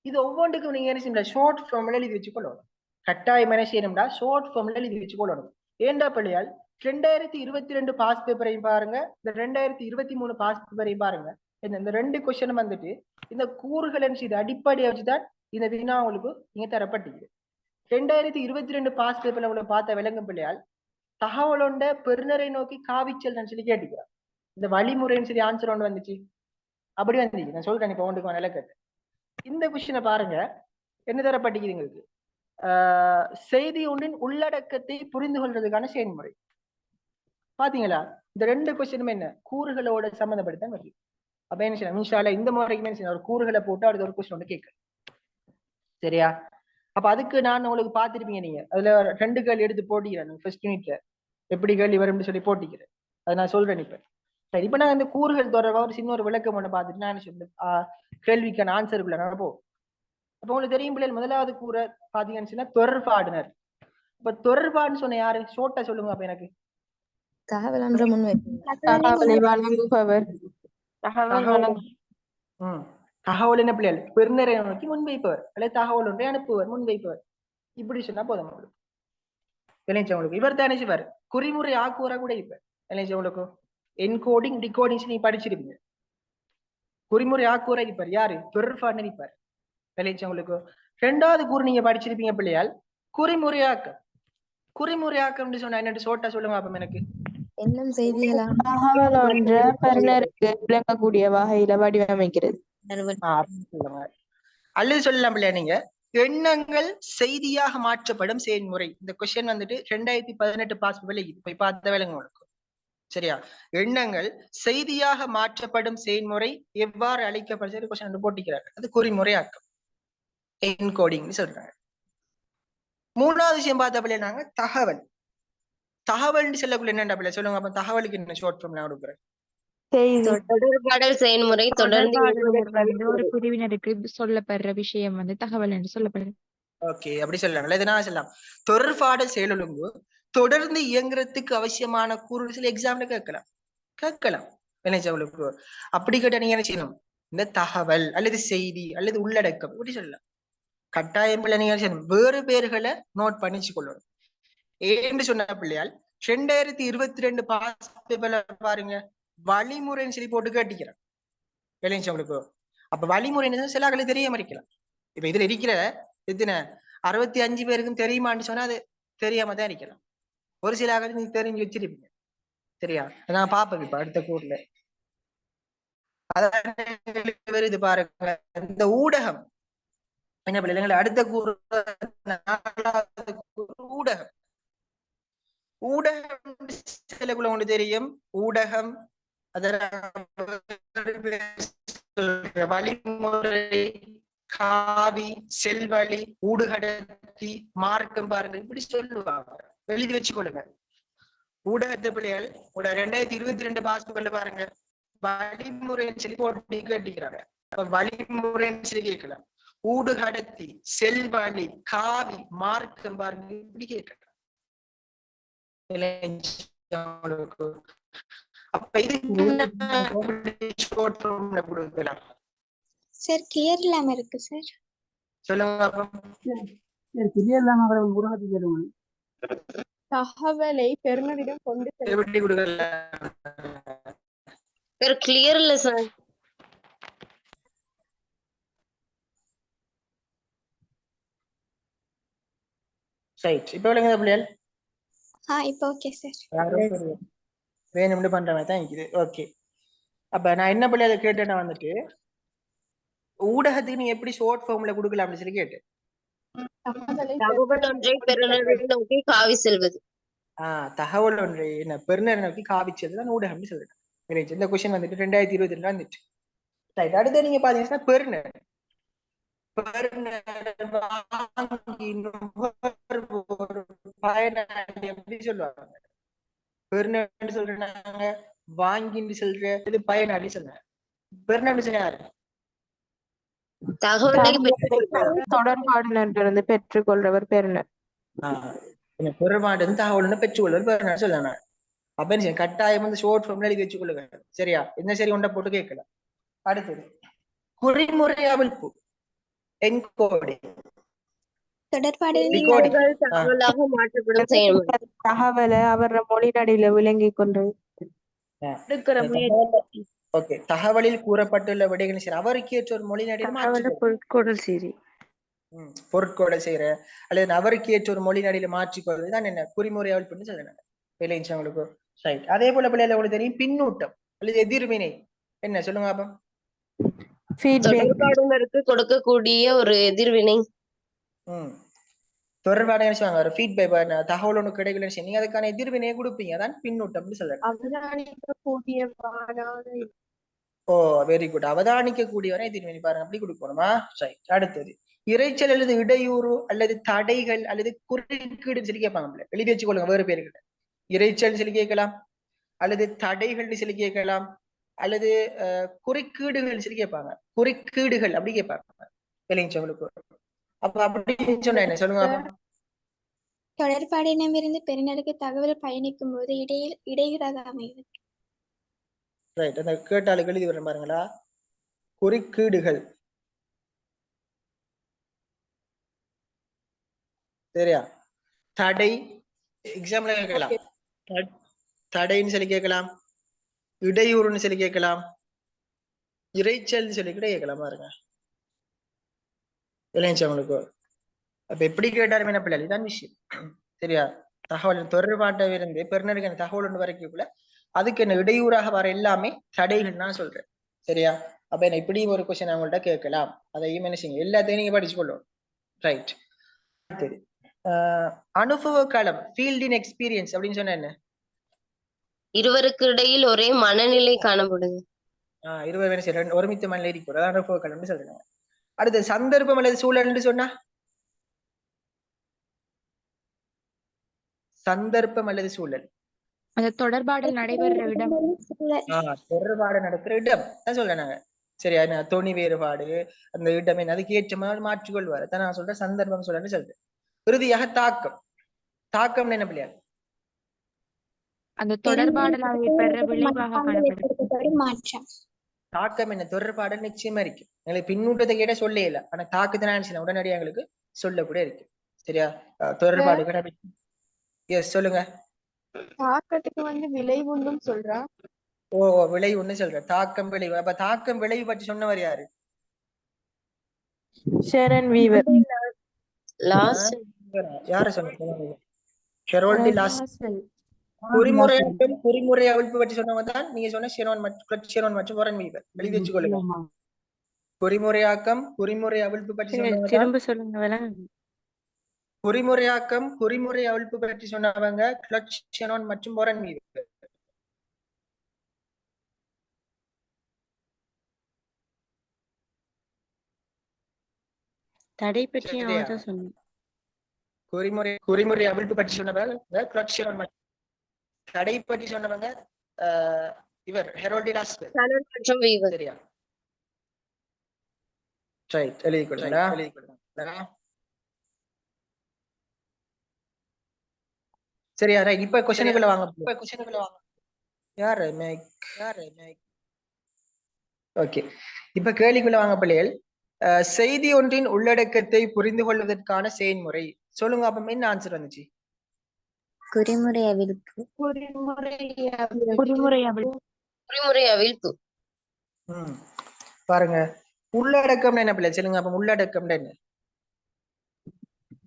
இது ஒவ்வொன்றுக்கும் நீங்க என்ன செய்யணும் ஷார்ட் ஃபார்ம்ல எழுதி வச்சுக்கொள்ளணும். கட்டாயம் என்ன செய்யணும்டா ஷார்ட் ஃபார்ம்ல எழுதி வச்சுக்கொள்ளணும். ஏண்டா பிள்ளையால் 2022 பாஸ் பேப்பரையும் பாருங்க, இந்த 2023 பாஸ் பேப்பரையும் பாருங்க. இந்த 2 கொஸ்டின் வந்துட்டு இந்த கூறுகள் என்ன செய்யுது அடிப்படையை வச்சுதான் இந்த வினா உங்களுக்கு நீங்க தரப்பட்டிருக்கு. 2022 பாஸ் பேப்பர்ல உங்களை பார்த்த விளங்கும் பிள்ளையால் தகவலோண்ட பெருநரை நோக்கி காவிச்சல் சொல்லி கேட்டுக்கிறான். இந்த வழிமுறைன்னு சொல்லி ஆன்சர் ஒன்று வந்துச்சு, அப்படி வந்துச்சு. நான் சொல்றேன் இப்ப ஒன்றுக்கு நிலக்கட்டு. இந்த கொஸ்டினை பாருங்க, என்ன தரப்பட்டிருக்கு எங்களுக்கு? செய்தி ஒன்றின் உள்ளடக்கத்தை புரிந்து கொள்றதுக்கான செயல்முறை. பாத்தீங்களா? இந்த 2 கொஸ்டினும் என்ன கூறுகளோட சம்மந்தப்படுத்த வருது. அப்ப என்ன செய்யணும் இன்ஷால்லா இந்த முறைக்கு என்ன செய்யணும் ஒரு கூறுகளை போட்டு அடுத்த ஒரு கொஸ்டின் ஒன்று கேட்க, சரியா? அப்ப அதுக்கு நான் உங்களுக்கு பார்த்திருப்பீங்க, நீங்க அதுல 2 கேள்வி எடுத்து போட்டிக்கிறேன் ஃபர்ஸ்ட் யூனிட்ல, எப்படி கேள்வி வரும்னு சொல்லி போட்டிக்கிறேன். அதை நான் சொல்றேன் இப்ப. சரி, இப்ப நான் இந்த கூறுகள் தொடர்பாக ஒரு சின்ன ஒரு விளக்கம் ஒண்ணு பார்த்துட்டு நான் என்ன கேள்விக்கான ஆன்சருக்குள்ள நான் போவோம். அப்ப உங்களுக்கு தெரியும் பிள்ளைகள் முதலாவது கூற பாத்தீங்கன்னு சொன்னா தொடர்பாடினர். இப்ப தொடர்பாடுன்னு சொன்ன யாரு? ஷோர்ட்டா சொல்லுங்க அப்ப எனக்கு. தகவல் என்ற முன்வைப்பு. தகவல் என்ன பிள்ளைகள் பெருநரை நோக்கி முன்வைப்பவர் அல்லது தகவல் ஒன்றை அனுப்புவர் முன்வைப்பவர், இப்படி சொன்னா போதும் உங்களுக்கு. உங்களுக்கு இவர் தானே செய்வார் குறிமுறை ஆக்குவரா கூட இப்ப உங்களுக்கு என்கோடிங் டிகோடிங் நீங்க படிச்சிருப்பீங்க. குறிமுறை ஆக்குவரா இருப்பார் யாரு? தொடர்பாடினர் இருப்பார். உங்களுக்கு 2வது கூறு நீங்க படிச்சிருப்பீங்க பிள்ளையால் குறிமுறையாக்கம். குறிமுறையாக்கம் சொன்னா என்ன ஷோர்ட்டா சொல்லுங்க அப்ப எனக்கு. என்னும் செய்திகளான தகவல் ஒன்று பெறுநருக்கு விளங்கக்கூடிய வகையில வடிவமைக்கிறது. அல்லது சொல்லலாம் பிள்ளையா நீங்க எண்ணங்கள் செய்தியாக மாற்றப்படும் செயல்முறை. இந்த கொஸ்டின் வந்துட்டு 2018 பாஸ் போய் பார்த்த விளங்க உங்களுக்கு, சரியா? எண்ணங்கள் செய்தியாக மாற்றப்படும் செயல்முறை எவ்வாறு அழைக்கப்படுறது கொஸ்டின் போட்டிக்கிறாங்க. அது குறிமுறையாக்கம், என்கோடிங் சொல்றாங்க. 3வது விஷயம் பார்த்த பிள்ளை நாங்க தகவல். தகவல் சொல்லக்குள்ள என்ன சொல்லுங்க அப்ப தகவலுக்கு என்ன ஷார்ட் ஃபார்ம் நான் கொடுக்குறேன். தொடர்பாடல் செயல்முறை தொடர்ந்து ஒரு பிரிவினருக்கு சொல்லப்படுற விஷயம் தகவல் என்று சொல்லப்படுது. ஓகே, அப்படி சொல்லலாம். இதை நான் சொல்லலாம் தொடர்பாடல் செயலொழுங்கு தொடர்ந்து இயங்குறதுக்கு அவசியமான கூறு சில எக்ஸாம்ல கேட்கலாம். என்ன உங்களுக்கு அப்படி கேட்ட நீங்க என்ன செய்யணும் இந்த தகவல் அல்லது செய்தி அல்லது உள்ளடக்கம் இப்படி சொல்லலாம். கட்டாயம் பிள்ளை நீங்க வேறு பேர்களை நோட் பண்ணிச்சு கொள்ளணும். ஏன்னு சொன்ன பிள்ளையால் 2022 பாஸ் பேப்பர்ல பாருங்க வழிமுறைன்னு சொல்லி போட்டு கேட்டிக்கிறேன் விளைஞ்சு உங்களுக்கு. அப்ப வழிமுறைன்னு சில ஆக்களுக்கு தெரிய மறிக்கலாம். இப்ப இதுல இருக்கிற எத்தனை 65 பேருக்கும் தெரியுமான்னு சொன்னா அது தெரியாம தான் இருக்கலாம். ஒரு சில ஆக்களுக்கு நீங்க தெரிஞ்சு வச்சிருப்பீங்க. சரியா? நான் பாப்பேன் இப்ப அடுத்த கூர்ல அதான் வருது பாருங்க. இந்த ஊடகம் என்ன பிள்ளைங்களா அடுத்த கூறு ஊடகம். ஊடகம் சிலக்குள்ள ஒன்று தெரியும். ஊடகம் வழிமுறை, காவி, செல்வழி, ஊடுகடத்தி, மார்க்கம் பாருங்க இப்படி சொல்லுவாங்க. எழுதி வச்சுக்கொள்ளுங்க. ஊடகத்தை பிள்ளைகள் 2022 பாஸ்புக்ல பாருங்க வழிமுறைன்னு சொல்லி போட்டு கேட்டிக்கிறாங்க. வழிமுறைன்னு சொல்லி கேட்கலாம். ஊடுகடத்தி, செல்வழி, காவி, மார்க்கம் பாருங்க இப்படி கேட்கலாம். அப்ப இது சார் கிளியர் இல்லாம இருக்கு சார். சொல்லுங்க. தகவலை பெறுநரிடம் கொண்டு எப்படி கொடுக்கல கிளியர் இல்ல சார். ரைட். இப்ப விளங்குதா பிள்ளைகள்? இப்போ ஓகே சார். வேணும்னு பண்ற மாதிரி தான் இருக்குது. ஓகே. அப்ப நான் என்ன பிள்ளைகளை கேட்டேன்னா வந்துட்டு ஊடகத்துக்கு நீ எப்படி ஷார்ட் ஃபார்ம்ல கொடுக்கலாம் அப்படின்னு சொல்லி கேட்டேன். தகவல் ஒன்றை பெறுநரை நோக்கி காவி செல்வது. தகவல் ஒன்றை என்ன பெறுநரை நோக்கி காவிச்சது தான் ஊடகம்னு சொல்லிட்டேன். இந்த கொஸ்டின் வந்துட்டு 2022 வந்துட்டு. ரைட். அடுத்து நீங்க பாத்தீங்கன்னா பெறுநர் பயனாளி எப்படி சொல்லுவாங்க? பெறுநர் சொல்றாங்க, வாங்கின்னு சொல்ற இது பயனாளி சொல்றாங்க. பெறுநர் யாரு? தகவலை தொடர்பாடலிருந்து பெற்றுக்கொள்றவர் பெறுநர். பெருமாடு தகவல் பெற்றுக்கொள்வர் பெறுநர் சொல்லணும். அப்ப கட்டாயம் வந்து ஷார்ட் ஃபார்ம்ல எழுதி வச்சுக்கொள்ளுங்க. சரியா? என்ன சரி ஒன்றை போட்டு கேட்கலாம். அடுத்தது குறிமுறை அவிழ்ப்பு என்கோடிங். தகவலாக மாற்றப்படும் செயல்முறை. தகவலை அவர் மொழி நடையில விளங்கி கொண்டு ஓகே. தகவலில் கூறப்பட்டுள்ள விடைகள் சரி அவருக்கு ஏற்ற ஒரு மொழி நடையில பொருட்கொடல் செய்தி பொருட்கொடல் செய்யற அல்லது அவருக்கு ஏற்ற ஒரு மொழி நடையில மாற்றிக்கொள்வது தான் என்ன குறிமுறை அவிழ்ப்புன்னு சொல்லுறாங்க. உங்களுக்கு ரைட். அதே போல பிள்ளைல உங்களுக்கு தெரியும் பின்னூட்டம் அல்லது எதிர்வினை என்ன சொல்லுங்க அப்ப? தொடர்பாடலருக்கு கொடுக்கக்கூடிய ஒரு எதிர்வினை. தொடர்பாட நினைச்சாங்க ஒரு ஃபீட்பேக் தகவல் ஒண்ணு கிடைக்கல நீங்க அதுக்கான எதிர்வினையை கொடுப்பீங்க. அதான் பின்னூட்டம்னு சொல்றாங்க. ஓ வெரி குட். அவதானிக்க கூடியவரை எதிர்வினை பாருங்க அப்படி கொடுக்கணுமா? ரைட். அடுத்தது இறைச்சல் அல்லது இடையூறு அல்லது தடைகள் அல்லது குறுக்கீடுன்னு சொல்லி கேட்பாங்க. எழுதி வச்சுக்கொள்ளுங்க வேறு பேருக்கிட்ட. இறைச்சல் சொல்லி கேட்கலாம் அல்லது தடைகள்னு சொல்லி கேட்கலாம் அல்லது குறுக்கீடுகள் சொல்லி கேட்பாங்க. குறுக்கீடுகள் அப்படி கேட்பாங்க உங்களுக்கு. அப்ப அப்படின்னு சொன்ன என்ன சொல்லுங்க? தொடர்பாடினமிருந்து பெறுநருக்கு தகவல் பயணிக்கும் போது இடையூறாக அமைவது. ரைட். அந்த கேட்டாளுக்கு எழுதி வர பாருங்களா குறுக்கீடுகள். சரியா? தடை எக்ஸாம்ல கேட்கலாம். தடைன்னு சொல்லி கேட்கலாம், இடையூறுன்னு சொல்லி கேட்கலாம், இறைச்சல் சொல்லி கூட கேட்கலாம் பாருங்க. உங்களுக்கு அப்ப எப்படி கேட்டாலும் என்ன பிள்ளை இதான் விஷயம். சரியா? தகவல் தொடர்பாட்ட இருந்து பெருநருக்கு தகவல் ஒன்று வரைக்குள்ள அதுக்கு என்ன இடையூறாக வர எல்லாமே தடைகள் நான் சொல்றேன். சரியா? அப்ப என்ன இப்படி ஒரு கொஸ்டின் அவங்கள்ட்ட கேட்கலாம். அதையும் என்ன செய்யுங்க எல்லாத்தையும் நீங்க படிச்சு கொள்ளும். ரைட். சரி. அனுபவ களம் ஃபீல்ட் இன் எக்ஸ்பீரியன்ஸ் அப்படின்னு சொன்ன என்ன? இருவருக்கு இடையில் ஒரே மனநிலை காணப்படுது. இருவர் ஒருமித்த மனநிலை இருக்கிறது. அதான் அனுபவ களம்னு சொல்றாங்க. அடுத்து சந்தர்ப்பம் அல்லது சூழல்னு சொன்னா சந்தர்ப்பம் அல்லது சூழல் அந்த தொடர்பாடல் நடைபெற இடம். தொடர்பாடு நடக்கிற இடம் தான் சொல்றாங்க. சரியா? தொனி வேறுபாடு அந்த இடம் என்ன அதுக்கு ஏற்ற மாதிரி மாற்றிக்கொள்வார் தான் நான் சொல்றேன். சந்தர்ப்பம் சொல்லன்னு சொல்றேன். இறுதியாக தாக்கம். தாக்கம் என்ன பிள்ளையா? அந்த தொடர்பாடலாக ஏற்படுற விளைவாக காணப்படுது. தாக்கம் என்ன தொடர்பாடல் நிச்சயமா இருக்கு. எங்களுக்கு பின்னூட்டத்தை கேட்ட சொல்ல இல்ல, ஆனா தாக்கத்தை நான் உடனடியாக எங்களுக்கு சொல்ல கூட இருக்கு. சரியா? தொடர்பாடு எஸ் சொல்லுங்க. தாக்கத்துக்கு வந்து விளைவுன்னு சொல்றா. ஓ விளைவு ஒண்ணு சொல்ற, தாக்கம் விளைவு. அப்ப தாக்கம் விளைவு பற்றி சொன்னவர் யாரு? Sharon viewer. லாஸ்ட் யார சொன்ன? ஹெரோல்டி லாஸ்ட். குறிமுறையாக்கம் குறிமுறை அவிழ்ப்பு பற்றி சொன்னவங்க தான் நீங்க சொன்ன ஷெரோன் மற்றும் வாரன் வீவர். எழுதி வச்சுக்கொள்ளுங்க. குறிமுறையாக்கம் குறிமுறை அவிழ்ப்பு பற்றி சொன்னவங்க திரும்ப சொல்லுங்க. குறிமுறையாக்கம் குறிமுறை அவிழ்ப்பு பற்றி சொன்னவங்க கிளட்ச் ஷெரோன் மற்றும் வாரன் வீவர். தடை பற்றி அவன் சொன்னான். குறிமுறை அவிழ்ப்பு பற்றி சொன்னவங்க கிளட்ச் ஷெரோன் மற்றும் தடை பற்றி சொன்னவங்க இவர் ஹெரோல்டி லாஸ்ட் மற்றும் வீவர். சரியா? ரைட், எழுதி கொடுங்க. சரியா? ரைட். இப்ப क्वेश्चनக்குள்ள வாங்க. யாரு மேக்? ஓகே, இப்ப கேள்விக்குள்ள வாங்க பிள்ளைகள். செய்தி ஒன்றின் உள்ளடக்கத்தை புரிந்து கொள்வதற்கான செயல்முறை சொல்லுங்க. அப்ப என்ன ஆன்சர் வந்துச்சு? குறிமுறை அவிழ்ப்பு. குறிமுறை அவிழ்ப்பு. பாருங்க, உள்ளடக்கம் என்ன பிள்ளை சொல்லுங்க. அப்ப உள்ளடக்கம் என்ன?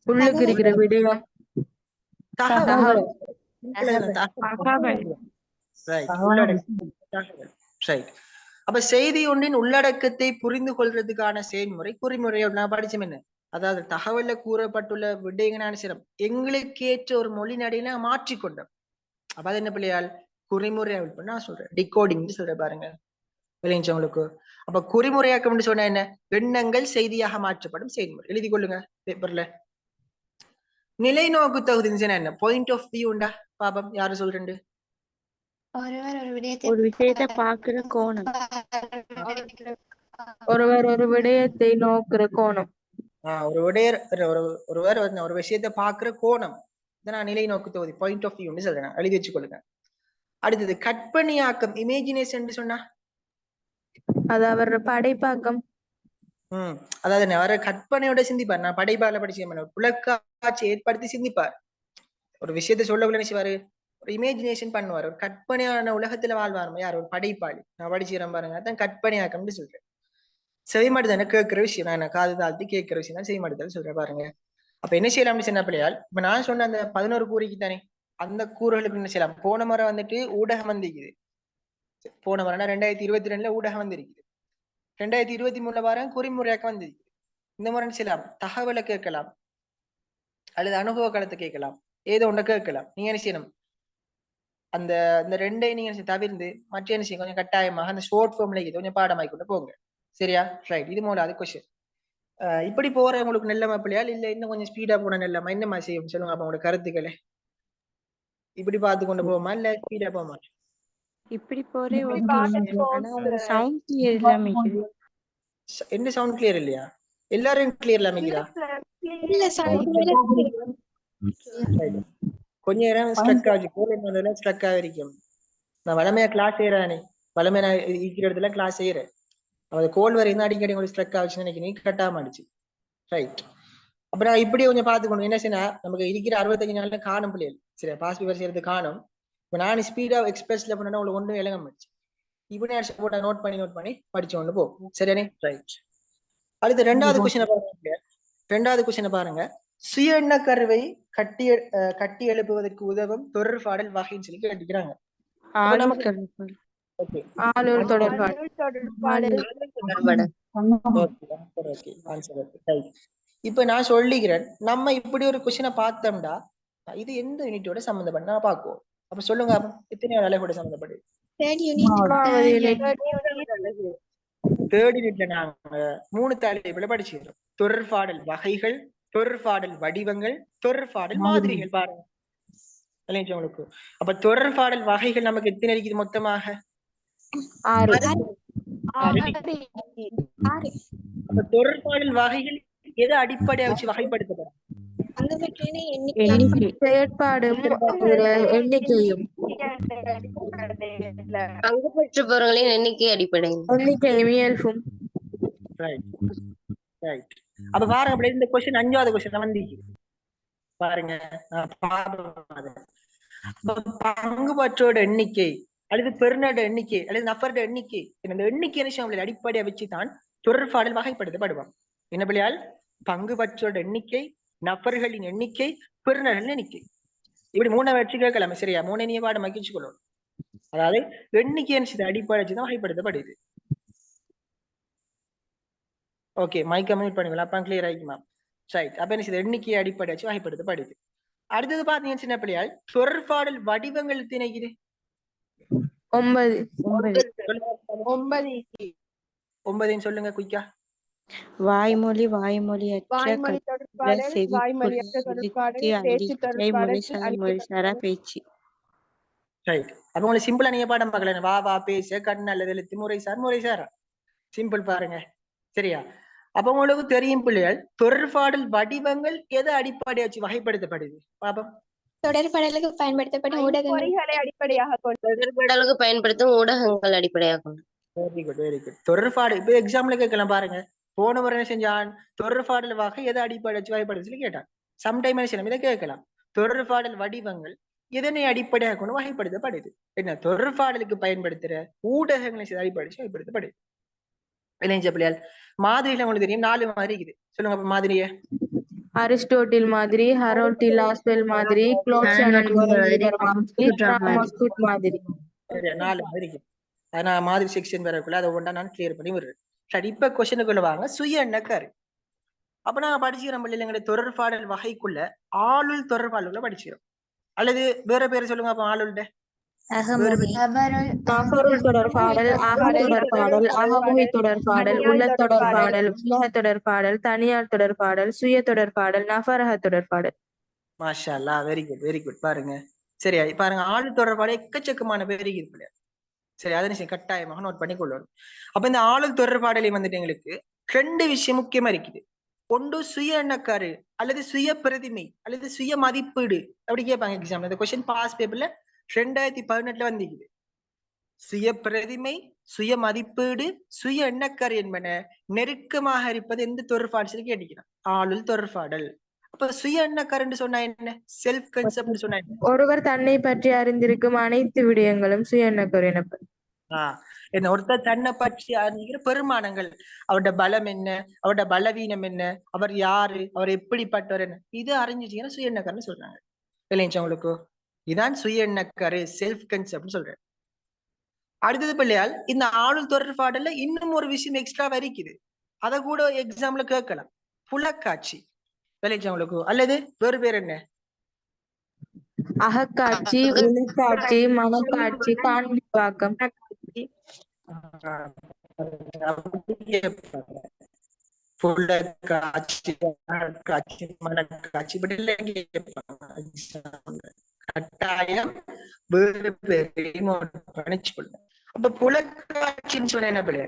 உள்ளுக்கு இருக்கிற விடயம், தகவல். அப்ப செய்தி ஒன்றின் உள்ளடக்கத்தை புரிந்து கொள்றதுக்கான செயல்முறை குறிமுறை. நான் படிச்சோம் என்ன, அதாவது தகவல்ல கூறப்பட்டுள்ள விடயங்களான எங்களுக்கு ஏற்ற ஒரு மொழி நடையில மாற்றிக்கொண்டோம். அப்ப அது என்ன பிள்ளையால் குறிமுறை அவிழ்ப்பு நான் சொல்றேன். டிகோடிங் சொல்றேன் பாருங்க உங்களுக்கு. அப்ப குறிமுறையாக்கம் சொன்னா என்ன? எண்ணங்கள் செய்தியாக மாற்றப்படும் செயல்முறை. எழுதி கொள்ளுங்க பேப்பர்ல. நிலை நோக்கு தகுதி என்ன? பாயிண்ட் ஆஃப் வியூ உண்டா பாபம்? யாரு சொல்றேன்? ஒரு விஷயத்தை பாக்குற கோணம், ஒருவர் ஒரு விடயத்தை நோக்குற கோணம், ஒருவர் ஒரு விஷயத்தை பாக்குற கோணம். நான் நிலை நோக்கு தொகுதி பாயிண்ட் ஆஃப் வியூ சொல்றேன், எழுதி வச்சுக்கொள்ளுங்க. அடுத்தது கற்பனையாக்கம் இமேஜினேஷன் சொன்னா அது அவர் படைப்பாக்கம். அதாவது அவரை கற்பனையோட சிந்திப்பார். நான் படைப்பால படிச்சு புலக்காட்சி ஏற்படுத்தி சிந்திப்பார். ஒரு விஷயத்த சொல்லக்குள்ள நினைச்சுவாரு, ஒரு இமேஜினேஷன் பண்ணுவார். ஒரு கற்பனையான உலகத்துல வாழ்வார். யார்? ஒரு படைப்பாளி. நான் படிச்சுக்கிறேன் பாருங்க, அதான் கற்பனையாக்கம்னு சொல்றேன். செவிமடுதல் கேட்கிற விஷயம், நான் காது தாழ்த்தி கேட்கிற விஷயம் தான் செவிமடுதல் சொல்றேன் பாருங்க. அப்ப என்ன செய்யலாம்னு சொன்ன பிள்ளையால், இப்ப நான் சொன்ன அந்த 11 கூறிக்கு தானே, அந்த கூறுகளுக்கு என்ன செய்யலாம்? போன முறை வந்துட்டு ஊடகம் வந்திருக்குது. போன முறைனா 2022 ஊடகம் வந்திருக்குது. 2023 வாரம் குறிமுறையாக்கம் வந்திருக்கு. இந்த முறை செய்யலாம், தகவலை கேட்கலாம் அல்லது அனுபவ காலத்தை கேட்கலாம், ஏதோ ஒண்ணு கேட்கலாம். நீங்க என்ன செய்யணும்? அந்த ரெண்டையும் நீங்க தவிர்த்து மற்ற என்ன செய்யும்? கொஞ்சம் கட்டாயமாக அந்த ஷோர்ட் ஃபார்ம்ல கொஞ்சம் பாடமாக்கி கொண்டு போங்க. சரியா? ரைட். இது மூலம் அது கொஸ்டின். இப்படி போற உங்களுக்கு நல்ல பிள்ளையால் இல்ல இன்னும் கொஞ்சம் ஸ்பீடா போன நல்லமா? என்ன மாதிரி செய்யும் சொல்லுங்க அப்ப உங்களோட கருத்துக்களை. இப்படி பார்த்து கொண்டு போவோமா இல்ல ஸ்பீடா போமா? இப்படி போறே சவுண்ட் கிளியர் இல்லாம. என்ன சவுண்ட் கிளியர் இல்லையா? எல்லாரும் கிளியர் இல்லாம இருக்குதா? கொஞ்ச நேரம் ஸ்ட்ரக் ஆச்சு, போல ஸ்ட்ரக் ஆகிருக்கும். நான் வளமையா கிளாஸ் செய்யறானே, வளமையா நான் இருக்கிற இடத்துல கிளாஸ் செய்யறேன். அது கோல் வரையும் அடிக்கடி உங்களுக்கு ஸ்ட்ரக் ஆச்சுன்னு நினைக்கிறேன், கட் ஆக மாட்டுச்சு. ரைட். அப்புறம் இப்படி கொஞ்சம் பார்த்துக்கணும். என்ன செய்யணும், நமக்கு இருக்கிற 65 நாள்ல காணும் பிள்ளைகள். சரி, பாஸ் பேப்பர் செய்யறது காணும். இப்ப நான் ஸ்பீடா எக்ஸ்பிரஸ்ல பண்ணா உங்களுக்கு ஒன்றும் விளங்க மாட்டுச்சு. இப்படி போட்டா நோட் பண்ணி படிச்சு கொண்டு போ. சரியானே? ரைட். அடுத்து ரெண்டாவது கொஸ்டினை பாருங்க. சுய எண்ண கருவை கட்டி எழுப்புவதற்கு உதவும் தொடர்பாடல் வகைன்னு சொல்லி கேட்டுக்கிறாங்க. இப்ப நான் சொல்லிக்கிறேன், நம்ம இப்படி ஒரு கொஸ்டினை பார்த்தோம்டா இது எந்த யூனிட்டோட சம்பந்தப்பட்ட நான் பாக்குவோம். அப்ப சொல்லுங்க, எத்தனை அழகோட சம்பந்தப்படுது? தேர்ட் யூனிட்ல நாங்க 3 தலைப்புல படிச்சுக்கிறோம். தொடர்பாடல் வகைகள், தொடர்பாடல் வடிவங்கள், தொடர்பாடல் மாதிரிகள். பாருங்க உங்களுக்கு. அப்ப தொடர்பாடல் வகைகள் நமக்கு எத்தனை இருக்குது மொத்தமாக? 6. அப்ப தொடர்பாடல் வகைகள் எதை அடிப்படையா வச்சு வகைப்படுத்தப்படும்? செயற்பாடு எண்ணிக்கையும் பங்கு பெற்றுபவர்களின் எண்ணிக்கை அடிப்படையில். எண்ணிக்கையும் ரைட் ரைட். அப்ப பாருங்க அப்படி இந்த கொஸ்டின் 5வது கொஸ்டின் வந்து பாருங்க. பங்கு பற்றோட எண்ணிக்கை அல்லது பெருநாடு எண்ணிக்கை அல்லது நபருடைய எண்ணிக்கை இந்த எண்ணிக்கை என்ன அடிப்படையை வச்சுதான் தொடர்பாடல் வகைப்படுத்தப்படுவான். என்ன பிள்ளையால்? பங்கு பற்றோட எண்ணிக்கை, நபர்களின் எண்ணிக்கை, பெருநாடுகளின் எண்ணிக்கை, இப்படி 3 வச்சு கேட்கலாமே. சரியா? 3 நீ பாடம் மகிழ்ச்சி கொள்ளணும். அதாவது எண்ணிக்கை அடிப்படை வச்சுதான் வகைப்படுத்தப்படுது. ஓகே, மைக்க மியூட் பண்ணிக்கலாம். அப்ப கிளியர் ஆயிக்குமா? ரைட். அப்ப என்ன எண்ணிக்கையை அடிப்படை வச்சு வகைப்படுத்தப்படுது. அடுத்தது பாத்தீங்கன்னா சின்ன பிள்ளையால் தொடர்பாடல் வடிவங்கள் திணைக்குது 9 சொல்லுங்க குயிக்கா. வாய்மொழி, வாய்மொழியற்ற, வாய்மொழி தொடர்பாடல், வாய்மொழியற்ற தொடர்பாடல், பேச்சு தொடர்பாடல், மொழிசாரா பேச்சு. ரைட். அப்ப உங்களுக்கு சிம்பிளா நீங்க பாடம் பார்க்கல. வா வா பேச, கண் அல்லது எழுத்து, முறைசாரா சிம்பிள் பாருங்க. சரியா? அப்ப உங்களுக்கு தெரியும் பிள்ளைகள் தொடர்பாடல் வடிவங்கள் எதை அடிப்படையை வச்சு வகைப்படுத்தப்படுது பாப்போம். தொடர்பாடலுக்கு பயன்படுத்தப்படும் ஊடகங்களை அடிப்படையாக கொண்டு தொடர்பாடலுக்கு பயன்படுத்தும் ஊடகங்கள் அடிப்படையாக கொண்டு. Very good very good. தொடர்பாடு இப்ப எக்ஸாம்ல கேட்கலாம் பாருங்க. போன முறை என்ன செஞ்சான்? தொடர்பாடல் வகை எதை அடிப்படை வச்சு வகைப்படுத்தி கேட்டான். சம்டைம் இதை கேட்கலாம். தொடர்பாடல் வடிவங்கள் இதனை அடிப்படையாக கொண்டு வகைப்படுத்தப்படுது. என்ன? தொடர்பாடலுக்கு பயன்படுத்துற ஊடகங்களை அடிப்படை வகைப்படுத்தப்படுது. இளைஞ பிள்ளையால் மாதிரில உங்களுக்கு தெரியும் 4 மாதிரி இருக்குது. சொல்லுங்க அப்ப மாதிரிய. அரிஸ்டோட்டில் மாதிரி, ஹரோல்ட் லாஸ்வெல் மாதிரி, மாதிரி. 4 மாதிரி இருக்கு. நான் மாதிரி செக்ஷன் வரக்குள்ள அதை ஒன்றா நான் கிளியர் பண்ணி விடுறேன். சரி, இப்ப கொஸ்டினுக்குள்ள வாங்க. சுய எண்ணக்காரு. அப்ப நாங்க படிச்சுக்கிறோம் பிள்ளைங்க தொடர்பாடல் வகைக்குள்ள ஆளுள் தொடர்பாடலுக்குள்ள படிச்சுக்கிறோம். அல்லது வேற பேர் சொல்லுங்க. அப்ப ஆளுள்ட பொருள் தொடர்பாடல், தொடர்பாடல், அகமுகி தொடர்பாடல், உள்ள தொடர்பாடல், உலக தொடர்பாடல், தனியார் தொடர்பாடல், சுய தொடர்பாடல், நபரக தொடர்பாடல். மாஷா அல்லாஹ், வெரி குட் வெரி குட். பாருங்க. சரியா? பாருங்க, ஆளு தொடர்பாடல் எக்கச்சக்கமான பேர் இருக்குது. சரி, அதை கட்டாயமாக நோட் பண்ணி கொள்ளணும். அப்ப இந்த ஆளுள் தொடர்பாடலை வந்துட்டு எங்களுக்கு 2 விஷயம் முக்கியமா இருக்குது. ஒன்று சுய எண்ணக்காரு அல்லது சுய பிரதிமை அல்லது சுய மதிப்பீடு அப்படி கேட்பாங்க எக்ஸாம்ல. இந்த கொஸ்டின் பாஸ் பேப்பர்ல 2018 வந்திருக்குது. சுய பிரதிமை, சுய மதிப்பீடு, சுய எண்ணக்காரு என்பன நெருக்கமாக இருப்பது எந்த தொடர்பாடல் கேட்டிருக்கிறான்? ஆளுள் தொடர்பாடல். அப்ப சுய எண்ணக்காரு சொன்னா என்ன? செல்ஃப் கன்செப்ட் சொன்னா என்ன? ஒருவர் தன்னை பற்றி அறிந்திருக்கும் அனைத்து விடயங்களும் சுய எண்ணக்காரு எனப்படும். என்ன? ஒருத்தர் தன்னை பற்றி அறிகிற பெருமானங்கள், அவருடைய பலம் என்ன, அவருடைய பலவீனம் என்ன, அவர் யாரு, அவர் எப்படிப்பட்டவர் என்ன, இது அறிஞ்சிட்டீங்கன்னா சுய எண்ணக்காருன்னு சொல்றாங்க. இல்லைங்க உங்களுக்கு? இதான் சுய எண்ணக்காரு, செல்ஃப் கன்செப்ட் சொல்றேன். அடுத்தது பிள்ளையால் இந்த ஆளுள் தொடர்பாடல்ல இன்னும் ஒரு விஷயம் எக்ஸ்ட்ரா வரிக்குது. அதை கூட எக்ஸாம்ல கேட்கலாம். புலக்காட்சி. விளைஞ்சா உங்களுக்கு? அல்லது வேறு பேர் என்ன? அகக்காட்சி, உள்காட்சி, மனக்காட்சி, காண்பிப்பாக்கம். புலக்காட்சி, காட்சி, மனக்காட்சி இப்படி கட்டாயம் வேறு பேரையும் கணிச்சுக்கொள்ள. அப்ப புலக்காட்சின்னு சொன்ன என்ன பிள்ளை?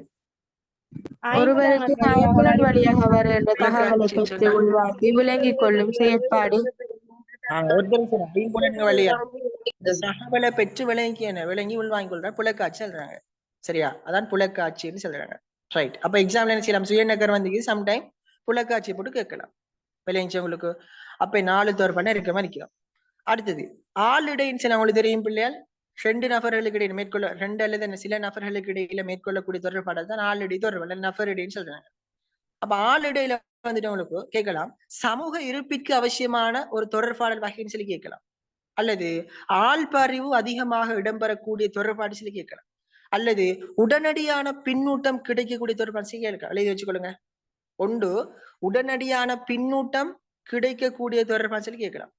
ஒருவருக்கு புலன் வழியாக வருகின்ற தகவலை பெற்று உள்வாங்கி விளங்கிக் கொள்ளும் செயற்பாடு. தகவலை பெற்று விளங்கி உள்வாங்கிக் கொள்ற புலக்காட்சி சொல்றாங்க. சரியா? அதான் புலக்காட்சின்னு சொல்றாங்க. ரைட். அப்ப எக்ஸாம்ல என்ன செய்யலாம்? சுய நகர் வந்து சம்டைம் புலக்காட்சி போட்டு கேட்கலாம். விளைஞ்சு உங்களுக்கு. அப்ப 4 தொடர்பான இருக்கிற மாதிரி இருக்கிறோம். அடுத்தது ஆளுடைன்னு உங்களுக்கு தெரியும் பிள்ளையால். 2 நபர்களுக்கு இடையில மேற்கொள்ள 2 அல்லது சில நபர்களுக்கு இடையில மேற்கொள்ளக்கூடிய தொடர்பாடல் தான் ஆளுடை தொடர்பாடல், நபரிடைன்னு சொல்றாங்க. அப்ப ஆளுடையில வந்துட்டு உங்களுக்கு கேட்கலாம், சமூக இருப்பிற்கு அவசியமான ஒரு தொடர்பாடல் வகைன்னு சொல்லி கேட்கலாம். அல்லது ஆள்பறிவு அதிகமாக இடம்பெறக்கூடிய தொடர்பாடு சொல்லி கேட்கலாம். அல்லது உடனடியான பின்னூட்டம் கிடைக்கக்கூடிய தொடர்பாடு சொல்லி கேட்கலாம். எழுதி வச்சுக்கொள்ளுங்க. ஒன்று உடனடியான பின்னூட்டம் கிடைக்கக்கூடிய தொடர்பாடு சொல்லி கேட்கலாம்.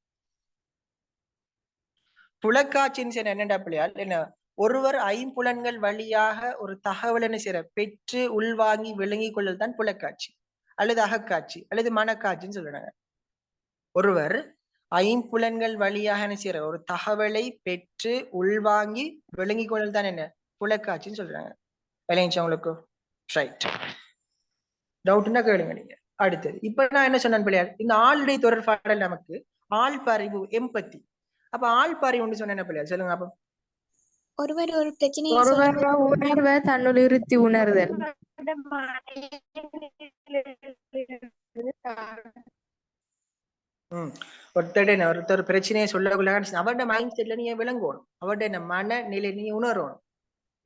புலக்காட்சின்னு சொன்ன என்னடா பிள்ளையால் என்ன? ஒருவர் 5 புலன்கள் வழியாக ஒரு தகவல் என்ன செய்யற பெற்று உள்வாங்கி விளங்கிக் கொள்ளல் தான் புலக்காட்சி அல்லது அகக்காட்சி அல்லது மனக்காட்சின்னு சொல்றாங்க. ஒருவர் 5 புலன்கள் வழியாக என்ன செய்யற ஒரு தகவலை பெற்று உள்வாங்கி விளங்கிக் கொள்ளல் தான் என்ன? புலக்காட்சின்னு சொல்றாங்க. விளங்கிச்சா உங்களுக்கு? ரைட். டவுட்னா கேளுங்க நீங்க. அடுத்தது இப்ப நான் என்ன சொன்னேன் பிள்ளையார், இந்த ஆளுடைய தொடர்பாடல் நமக்கு ஆள்பறிவு, எம்பத்தி. அப்ப ஆள்பறிவுன்னு சொன்ன என்ன பிள்ளையார் சொல்லுங்க. அப்ப ஒருவர் ஒரு பிரச்சனையை ஒருவர் சொல்லும்போது உணர்வை தன்னுள் இருத்தி உணர்தல். ஒருத்தர் பிரச்சனையை சொல்லக்குள்ள அவருடைய மைண்ட் செட்ல நீங்க விளங்கணும், அவருடைய மனநிலை நீங்க உணரணும்.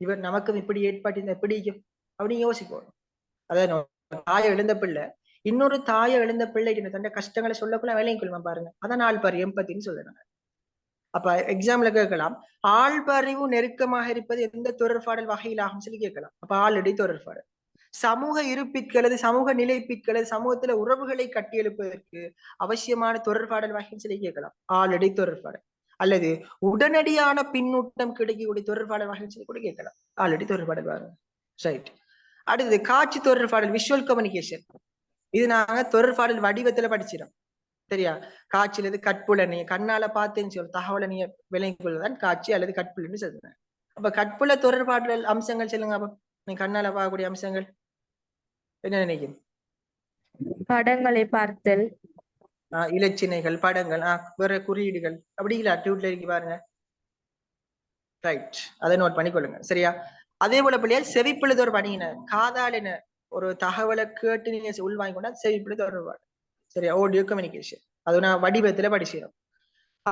இவர் நமக்கு இப்படி ஏற்பட்டு பிடிக்கும் அப்படின்னு யோசிக்கணும். அதாவது தாயை எழுந்த பிள்ளை இன்னொரு தாயை எழுந்த பிள்ளை தன்னுடைய கஷ்டங்களை சொல்லக்குள்ள வேலையும் கொள்ளுமா பாருங்க. அதான் ஆள்பாரி எம்பத்தின்னு சொல்றாங்க. அப்ப எக்ஸாம்ல கேட்கலாம், ஆள்பறிவு நெருக்கமாக இருப்பது எந்த தொடர்பாடல் வகையிலாகும் சொல்லி கேட்கலாம். அப்ப ஆல்ரெடி தொடர்பாடல். சமூக இருப்பிற்களது சமூக நிலைப்பிற்களது சமூகத்துல உறவுகளை கட்டியெழுப்பதற்கு அவசியமான தொடர்பாடல் வகைன்னு சொல்லி கேட்கலாம். ஆல்ரெடி தொடர்பாடல். அல்லது உடனடியான பின்னூட்டம் கிடைக்கக்கூடிய தொடர்பாடல் வகைன்னு சொல்லி கூட கேட்கலாம். ஆல்ரெடி தொடர்பாடல் பாருங்க. ரைட். அடுத்தது காட்சி தொடர்பாடல், விஷுவல் கம்யூனிகேஷன். இது நாங்க தொடர்பாடல் வடிவத்துல படிச்சிடும். சரியா? காட்சியில இருந்து கட்புலனை கண்ணால பார்த்தேன்னு சொல்ற தகவலை நீங்க விளங்கிக் கொள்வதுதான் காட்சி அல்லது கட்புலன்னு சொல்றேன். அப்ப கட்புல தொடர்பாடல் அம்சங்கள் சொல்லுங்க. அப்ப நீங்க கண்ணால பார்க்கக்கூடிய அம்சங்கள் என்ன நினைக்கிறீங்க? படங்களை பார்த்தல், இலச்சினைகள், படங்கள், வேற குறியீடுகள் அப்படி இல்ல டியூட்ல இருக்கு பாருங்க. ரைட், அதை நோட் பண்ணிக்கொள்ளுங்க. சரியா? அதே போல பிள்ளையால் செவிப்புல தொடர்பாடின காதாலின ஒரு தகவலை கேட்டு நீங்க உள்வாங்கி கொண்டா செவிப்புல தொடர்பாடு. சரியா? ஆடியோ கம்யூனிகேஷன் அது நான் வடிவத்துல படிச்சிடும்.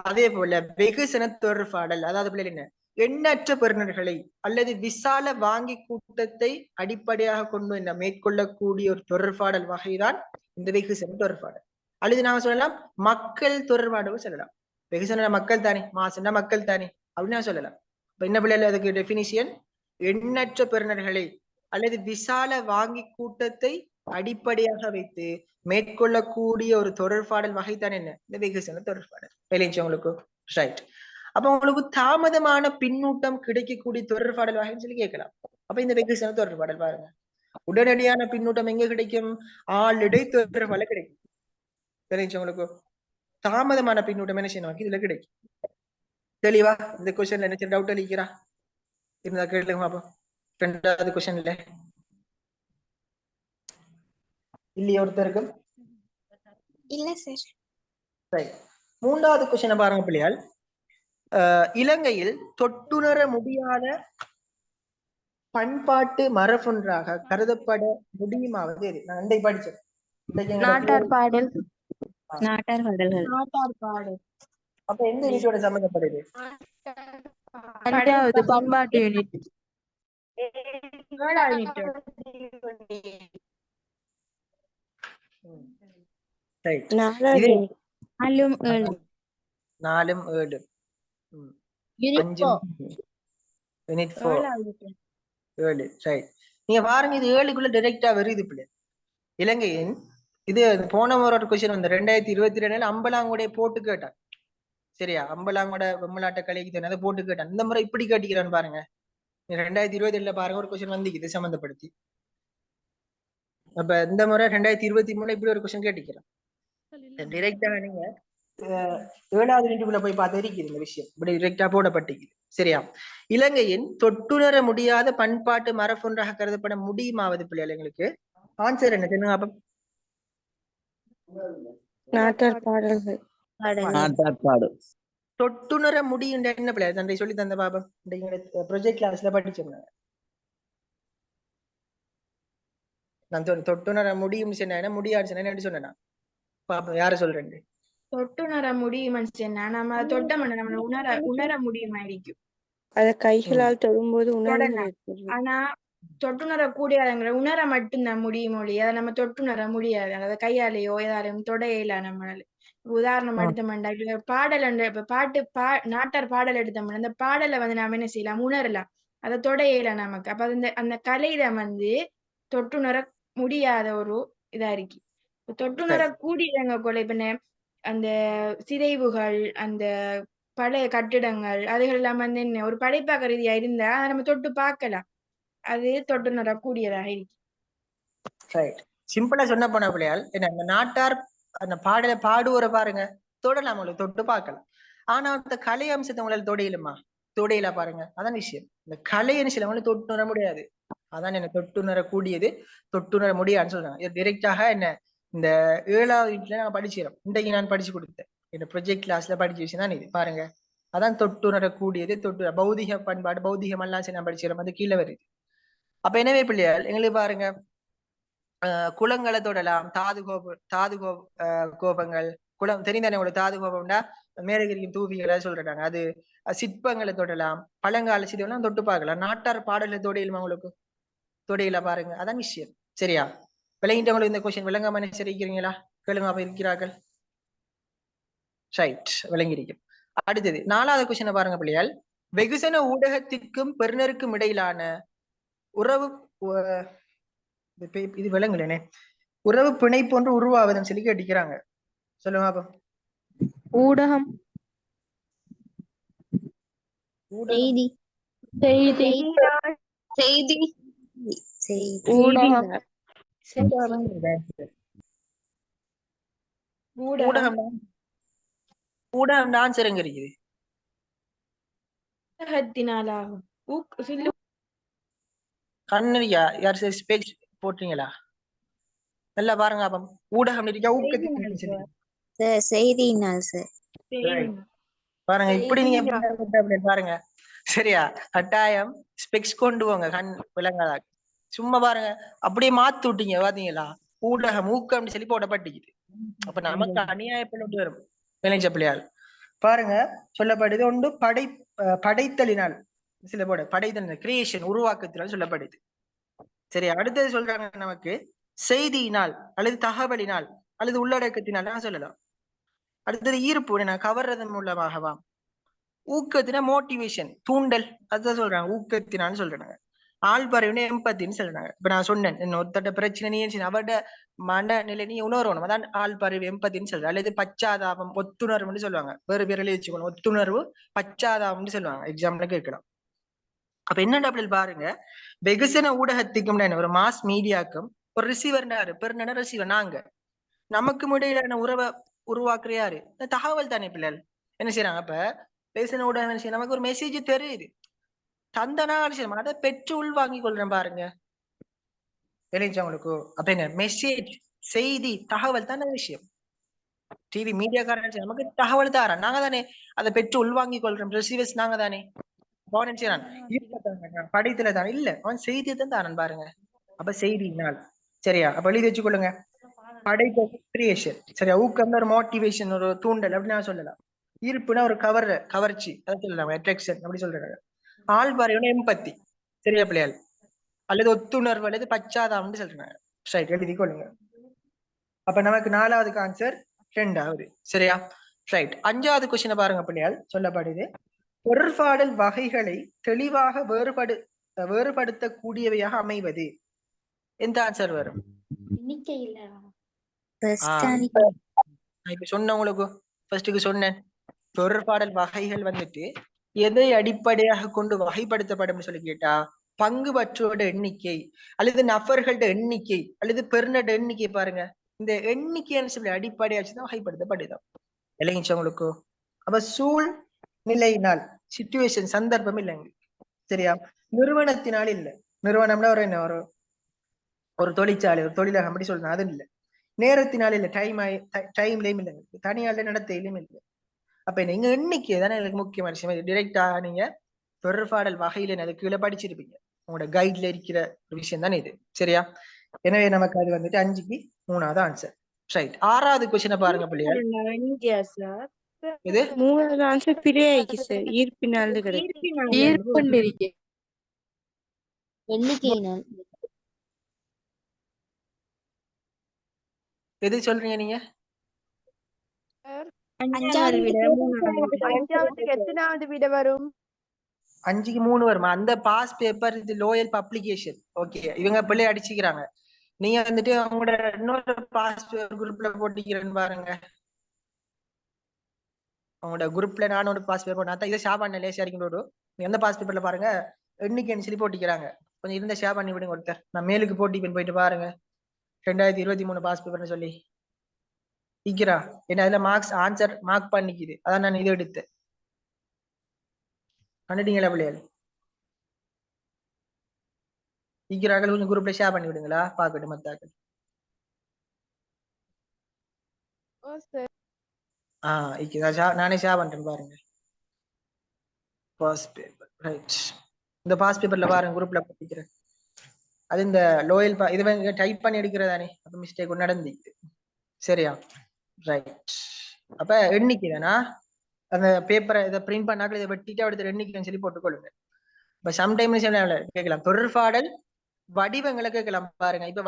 அதே போல வெகுசன தொடர்பாடல், அதாவது பிள்ளை என்ன எண்ணற்ற பெறுநர்களை அல்லது விசால வாங்கி கூட்டத்தை அடிப்படையாக கொண்டு என்ன மேற்கொள்ளக்கூடிய ஒரு தொடர்பாடல் வகைதான் இந்த வெகுசன தொடர்பாடல். அல்லது நாம சொல்லலாம் மக்கள் தொடர்பாடு சொல்லலாம். வெகுசன மக்கள் தானே, மாசன மக்கள் தானே அப்படின்னு நான் சொல்லலாம். இப்ப என்ன பிள்ளைல அதுக்கு டெபினிஷன், எண்ணற்ற பெறுநர்களை அல்லது விசால வாங்கி கூட்டத்தை அடிப்படையாக வைத்து மேற்கொள்ளக்கூடிய ஒரு தொடர்பாடல் வகைதான் என்ன இந்த வெகுசன தொடர்பாடல். வேலைச்சு உங்களுக்கு. ரைட். அப்ப உங்களுக்கு தாமதமான பின்னூட்டம் கிடைக்கக்கூடிய தொடர்பாடல் வகைன்னு சொல்லி கேட்கலாம். அப்ப இந்த வெகுசன தொடர்பாடல் பாருங்க. உடனடியான பின்னூட்டம் எங்க கிடைக்கும்? ஆளிடை தொடர்பாடல் கிடைக்கும். தெரிஞ்சு உங்களுக்கு. தாமதமான பின்னூட்டம் என்ன செய்யணும் இதுல கிடைக்கும். தெளிவா? இந்த கொஸ்டின்ல என்ன டவுட் அளிக்கிறா இருந்தா கேளுங்க பாப்போம். ரெண்டாவது கொஸ்டின்ல இல்லையா ஒருத்தருக்கு? இல்ல சார். சரி, மூன்றாவது கொஸ்டினை பாருங்க பிள்ளையால். இலங்கையில் தொட்டுணர முடியாத பண்பாட்டு மரபொன்றாக கருதப்பட முடியுமாவது எது? நான் அண்டை படிச்சேன். நாட்டார் பாடல். நாட்டார் பாடல்கள். அப்ப எந்த யூனிட்டோட சம்பந்தப்படுது? 5வது பண்பாட்டு யூனிட். நாலும் 7 யூனிட் 7. ரைட். நீங்க பாருங்க, இது 7க்குள்ள டைரக்டா வருது பிள்ளை. இலங்கையின் இது போன முறை ஒரு கொஸ்டின் வந்து 2022 அம்பலாங்குடைய போட்டு கேட்டான். சரியா? அம்பலாங்கோட வெம்மலாட்ட கலைக்கு அதை போட்டு கேட்டான். இந்த முறை இப்படி கேட்டிக்கிறான்னு பாருங்க. 2027 பாருங்க ஒரு கொஸ்டின் வந்து இது சம்பந்தப்படுத்தி. அப்ப இந்த முறை 2023 இப்படி ஒரு கொஸ்டின் கேட்டிக்கிறான். டைரக்டா நீங்க 7வது யூனிட்டுக்குள்ள போய் பார்த்து இருக்குது இந்த விஷயம் இப்படி டைரக்டா போடப்பட்டிருக்கு. சரியா? இலங்கையின் தொட்டுணர முடியாத பண்பாட்டு மரபொன்றாக கருதப்பட முடியுமாவது பிள்ளைகளுக்கு ஆன்சர் என்ன தெரியுங்க? அப்ப நாட்டார் பாடல்கள். தொட்டுணர முடியும் என்ன பிள்ளை தந்தை சொல்லி தந்த பாபா ப்ரொஜெக்ட் கிளாஸ்ல படிச்சோம். நான் தொட்டுணர முடியும் சொன்ன முடியாது சொன்ன சொன்னேன். பாப்பா யார சொல்றேன்? தொட்டுணர முடியும்னு சொன்னா நம்ம தொட்டமன நம்ம உணர முடியுமா இருக்கும். அத கைகளால் தொடும்போது உணர்வு. ஆனா தொட்டுணர கூடியாதுங்கிற உணர மட்டும்தான் முடியும் மொழி. அதை நம்ம தொட்டுணர முடியாது. அதாவது கையாலேயோ ஏதாலையும் தொடையில நம்மளால. உதாரணம் எடுத்தோம்னா இப்ப பாடல் இப்ப நாட்டார் பாடல் எடுத்தோம்னா அந்த பாடலை வந்து நாம என்ன செய்யலாம்? உணரலாம். அதை தொடையில நமக்கு. அப்ப அந்த கலையில வந்து தொட்டுணர முடியாத ஒரு இதா இருக்கு. தொட்டுணர கூடியவங்க கொலை பண்ண அந்த சிதைவுகள், அந்த பழைய கட்டிடங்கள், அதுகள் எல்லாம் வந்து என்ன ஒரு படைப்பாக்க ரீதியா இருந்தா அதை நம்ம தொட்டு பார்க்கலாம். அது தொட்டுணர கூடியதாக இருக்கு. சிம்பிளா சொன்ன போன பிள்ளையால் என்ன அந்த நாட்டார் அந்த பாடலை பாடுவோர பாருங்க தொடலாம், உங்களுக்கு தொட்டு பார்க்கலாம். ஆனா அந்த கலை அம்சத்தை உங்களால தொடையிலுமா? தொடையில பாருங்க. அதான் விஷயம். இந்த கலைன்னு சிலவங்களை தொட்டுணர முடியாது. அதான் என்ன தொட்டுணர கூடியது தொட்டுணர முடியாதுன்னு சொல்றாங்க. இது டைரக்டாக என்ன இந்த 7வது வீட்டுல நான் படிச்சிடும். இன்றைக்கு நான் படிச்சு கொடுத்தேன். இந்த ப்ரொஜெக்ட் கிளாஸ்ல படிச்ச விஷயம் தான் இது பாருங்க. அதான் தொட்டுணரக்கூடியது தொட்டு பௌதிக பண்பாடு பௌதிகம் எல்லாம் சரி நம்ம படிச்சிடும் அது கீழே வருது. அப்ப எனவே பிள்ளைகள் எங்களுக்கு பாருங்க குளங்களை தொடலாம் கோபங்கள் குளம் தெரிந்தானே உங்களுக்கு தாது கோபம்னா மேலகிரியும் தூவிகளை சொல்றாங்க. அது சிற்பங்களை தொடலாம் பழங்கால சிற்பம்லாம் தொட்டு பார்க்கலாம். நாட்டார் பாடல்களை தொடையிலுமா உங்களுக்கு தொடையில பாருங்க அதான் விஷயம். சரியா விளங்கிட்டவங்களுக்கு இந்த கொஸ்டின் விளங்காம சரிக்கிறீங்களா? கேளுங்க இருக்கிறார்கள். ரைட் விளங்கியிருக்கும். அடுத்தது 4வது கொஸ்டினை பாருங்க பிள்ளையால். வெகுசன ஊடகத்திற்கும் பெறுநருக்கும் இடையிலான உறவு இது விளங்குலனே உறவு பிணை போன்று உருவாவதுன்னு சொல்லி கேட்டிக்கிறாங்க. சொல்லுங்க அப்ப. ஊடகம் செய்தி செய்தி செய்தி ஊடகம் ஊடகம் ஊடகம் தான் சிறங்க இருக்குது. ஊடகத்தினாலாகும். கண்ணறியா யார் ஸ்பெக்ஸ் போட்டீங்களா? நல்லா பாருங்க அப்ப ஊடகம் செய்தியினால் சார். பாருங்க இப்படி நீங்க பாருங்க. சரியா கட்டாயம் ஸ்பெக்ஸ் கொண்டு போங்க கண் விளங்காதா. சும்மா பாருங்க அப்படியே மாத்து விட்டீங்க பாத்தீங்களா? ஊடகம் ஊக்கம் சொல்லி போடப்பட்டிக்குது. அப்ப நமக்கு அநியாயப்பட்டு வரும் விளைஞ்ச பிள்ளையால். பாருங்க சொல்லப்படுது ஒன்று படைத்தலினால் சில போட படைத்தல் கிரியேஷன் உருவாக்கத்தினால் சொல்லப்படுது. சரி அடுத்தது சொல்றாங்க நமக்கு செய்தியினால் அல்லது தகவலினால் அல்லது உள்ளடக்கத்தினால் சொல்லலாம். அடுத்தது ஈர்ப்பு கவர்றதன் மூலமாகவாம். ஊக்கத்தின மோட்டிவேஷன் தூண்டல் அதுதான் சொல்றாங்க ஊக்கத்தினான்னு சொல்றாங்க. ஆள்பறையுன்னு எம்பத்தின்னு சொல்றாங்க. இப்ப நான் சொன்னேன் ஒருத்தட்ட பிரச்சனை நீ அவட மனநிலை நீ உணர்வணும் அதான் ஆள்பறிவு எம்பத்தின்னு சொல்றாங்க. அல்லது பச்சாதாபம் ஒத்துணர்வுன்னு சொல்லுவாங்க. வேறு பேர் எழுதி வச்சுக்கணும். ஒத்துணர்வு பச்சாதாபம்னு சொல்லுவாங்க. எக்ஸாம்ல கேட்கலாம். அப்ப என்னடா அப்படி பாருங்க வெகுசன ஊடகத்துக்கும் ஒரு மாஸ் மீடியாக்கும் ஒரு ரிசீவர் பெருன ரிசீவர் நாங்க நமக்கு இடையிலான உறவை உருவாக்குற யாரு? தகவல் தானே பிள்ளைகள் என்ன செய்யறாங்க. அப்ப வெகுசன ஊடகம் என்ன செய்ய நமக்கு ஒரு மெசேஜ் தெரியுது தந்தனா விஷயம் அதை பெற்று உள்வாங்கி கொள்றேன் பாருங்க விளைஞ்சவங்களுக்கு. அப்ப என்ன மெசேஜ் செய்தி தகவல் தானே விஷயம். டிவி மீடியாக்காரன் நமக்கு தகவல் தாரன் நாங்க தானே அதை பெற்று உள்வாங்கி கொள்றோம். ரிசீவர்ஸ் நாங்க தானே படைத்துல தான் இல்ல அவன் செய்தியை தான் தானன் பாருங்க. அப்ப செய்தினால் சரியா அப்ப எழுதி வச்சுக்கொள்ளுங்க. படைப்பு கிரியேஷன் சரியா ஊக்கம் ஒரு மோட்டிவேஷன் ஒரு தூண்டல் அப்படின்னு நான் சொல்லலாம். ஈர்ப்புனா ஒரு கவர்ச்சி அதை சொல்லலாம் அட்ராக்ஷன் அப்படி சொல்றாங்க. ஆள்பாறையோட எம்பத்தி சரியா பிள்ளையால் அல்லது ஒத்துணர்வு அல்லது பச்சாதாபம்னு சொல்றாங்க. ரைட் எழுதி கொள்ளுங்க. அப்ப நமக்கு 4வது ஆன்சர் 2வது சரியா. ரைட் 5வது கொஸ்டினை பாருங்க பிள்ளையால் சொல்லப்படுது பொருட்பாடல் வகைகளை தெளிவாக வேறுபடுத்தக்கூடியவையாக அமைவது. எந்த ஆன்சர் வரும்? இப்ப சொன்னவங்களுக்கு ஃபர்ஸ்டுக்கு சொன்னேன் பொருட்பாடல் வகைகள் வந்துட்டு எதை அடிப்படையாக கொண்டு வகைப்படுத்தப்படும் சொல்லி கேட்டா பங்கு பற்றோட எண்ணிக்கை அல்லது நபர்களோட எண்ணிக்கை அல்லது பெருநட எண்ணிக்கை பாருங்க இந்த எண்ணிக்கைன்னு சொல்லி அடிப்படையா வச்சுதான் வகைப்படுத்தப்படுதான் விளங்கிச்சவங்களுக்கு. அப்ப சூழ்நிலையினால் சிச்சுவேஷன் சந்தர்ப்பம் இல்லைங்க சரியா. நிறுவனத்தினால் இல்ல. நிறுவனம்னா ஒரு என்ன ஒரு தொழிற்சாலை ஒரு தொழிலகம் அப்படி சொல்றேன் அது இல்லை. நேரத்தினால இல்ல டைம்லயும் இல்லை. தனியால நடத்தையிலும் இல்லை. அப்ப நீங்க எண்ணிக்கை தானே எனக்கு முக்கியமான விஷயம். டிரெக்டா நீங்க தொடர்பாடல் வகையில அது கீழே படிச்சிருப்பீங்க. உங்களோட கைட்ல இருக்கிற ஒரு விஷயம் தானே இது சரியா. எனவே நமக்கு அது வந்துட்டு 5க்கு 3வது ஆன்சர். ரைட் 6வது கொஸ்டினை பாருங்க பிள்ளைகள். இது 3வது ஆன்சர் பிழையாயிக்கு சார். ஈர்ப்பினால் கிடைக்கும். ஈர்ப்புண்டிருக்கே எண்ணிக்கையினால் எது சொல்றீங்க நீங்க? 5வது எத்தனாவது விட வரும்? 5க்கு 3 வருமா? அந்த பாஸ் பேப்பர் இது லோயல் பப்ளிகேஷன். ஓகே இவங்க பிள்ளை அடிச்சுக்கிறாங்க. நீங்க வந்துட்டு அவங்களோட இன்னொரு பாஸ் பேப்பர் குரூப்ல போட்டிக்கிறேன்னு பாருங்க. அவங்களோட குரூப்ல நானும் ஒரு பாஸ் பேப்பர் நான் இதை ஷேர் பண்ண லேசா இருக்கீங்க. நீங்க எந்த பாஸ் பேப்பர்ல பாருங்க எண்ணிக்கைன்னு சொல்லி போட்டிக்கிறாங்க. கொஞ்சம் இருந்த ஷேர் பண்ணி விடுங்க ஒருத்தர். நான் மேலுக்கு போயிட்டு பாருங்க 2023 பாஸ் பேப்பர்னு சொல்லி இருக்கிறா. என்ன அதுல மார்க்ஸ் ஆன்சர் மார்க் பண்ணிக்குது. அதான் நான் இது எடுத்தேன். கண்டுட்டீங்களா பிள்ளைகள்? இருக்கிறார்கள் கொஞ்சம் குரூப்ல ஷேர் பண்ணி விடுங்களா பாக்கட்டும் மத்தாக்கள். நானே ஷேர் பண்றேன் பாருங்க. Pass paper right. இந்த பாஸ் பேப்பர்ல பாருங்க குரூப்ல படிக்கிறேன். அது இந்த லோயல் இது டைப் பண்ணி எடுக்கிறதானே, அப்ப மிஸ்டேக் ஒன்று நடந்துச்சு. சரியா? ரைட். அப்ப எண்ணிக்கைதானா அந்த பேப்பரை இதை பிரிண்ட் பண்ணாக்க இதை வெட்டிட்டு அடுத்த எண்ணிக்கைன்னு சொல்லி போட்டுக்கொள்ளுங்க. இப்ப சம்டைம்ஸ் கேட்கலாம் தொடர்பாடல் வடிவங்களை கேட்கலாம் பாருங்க. இப்ப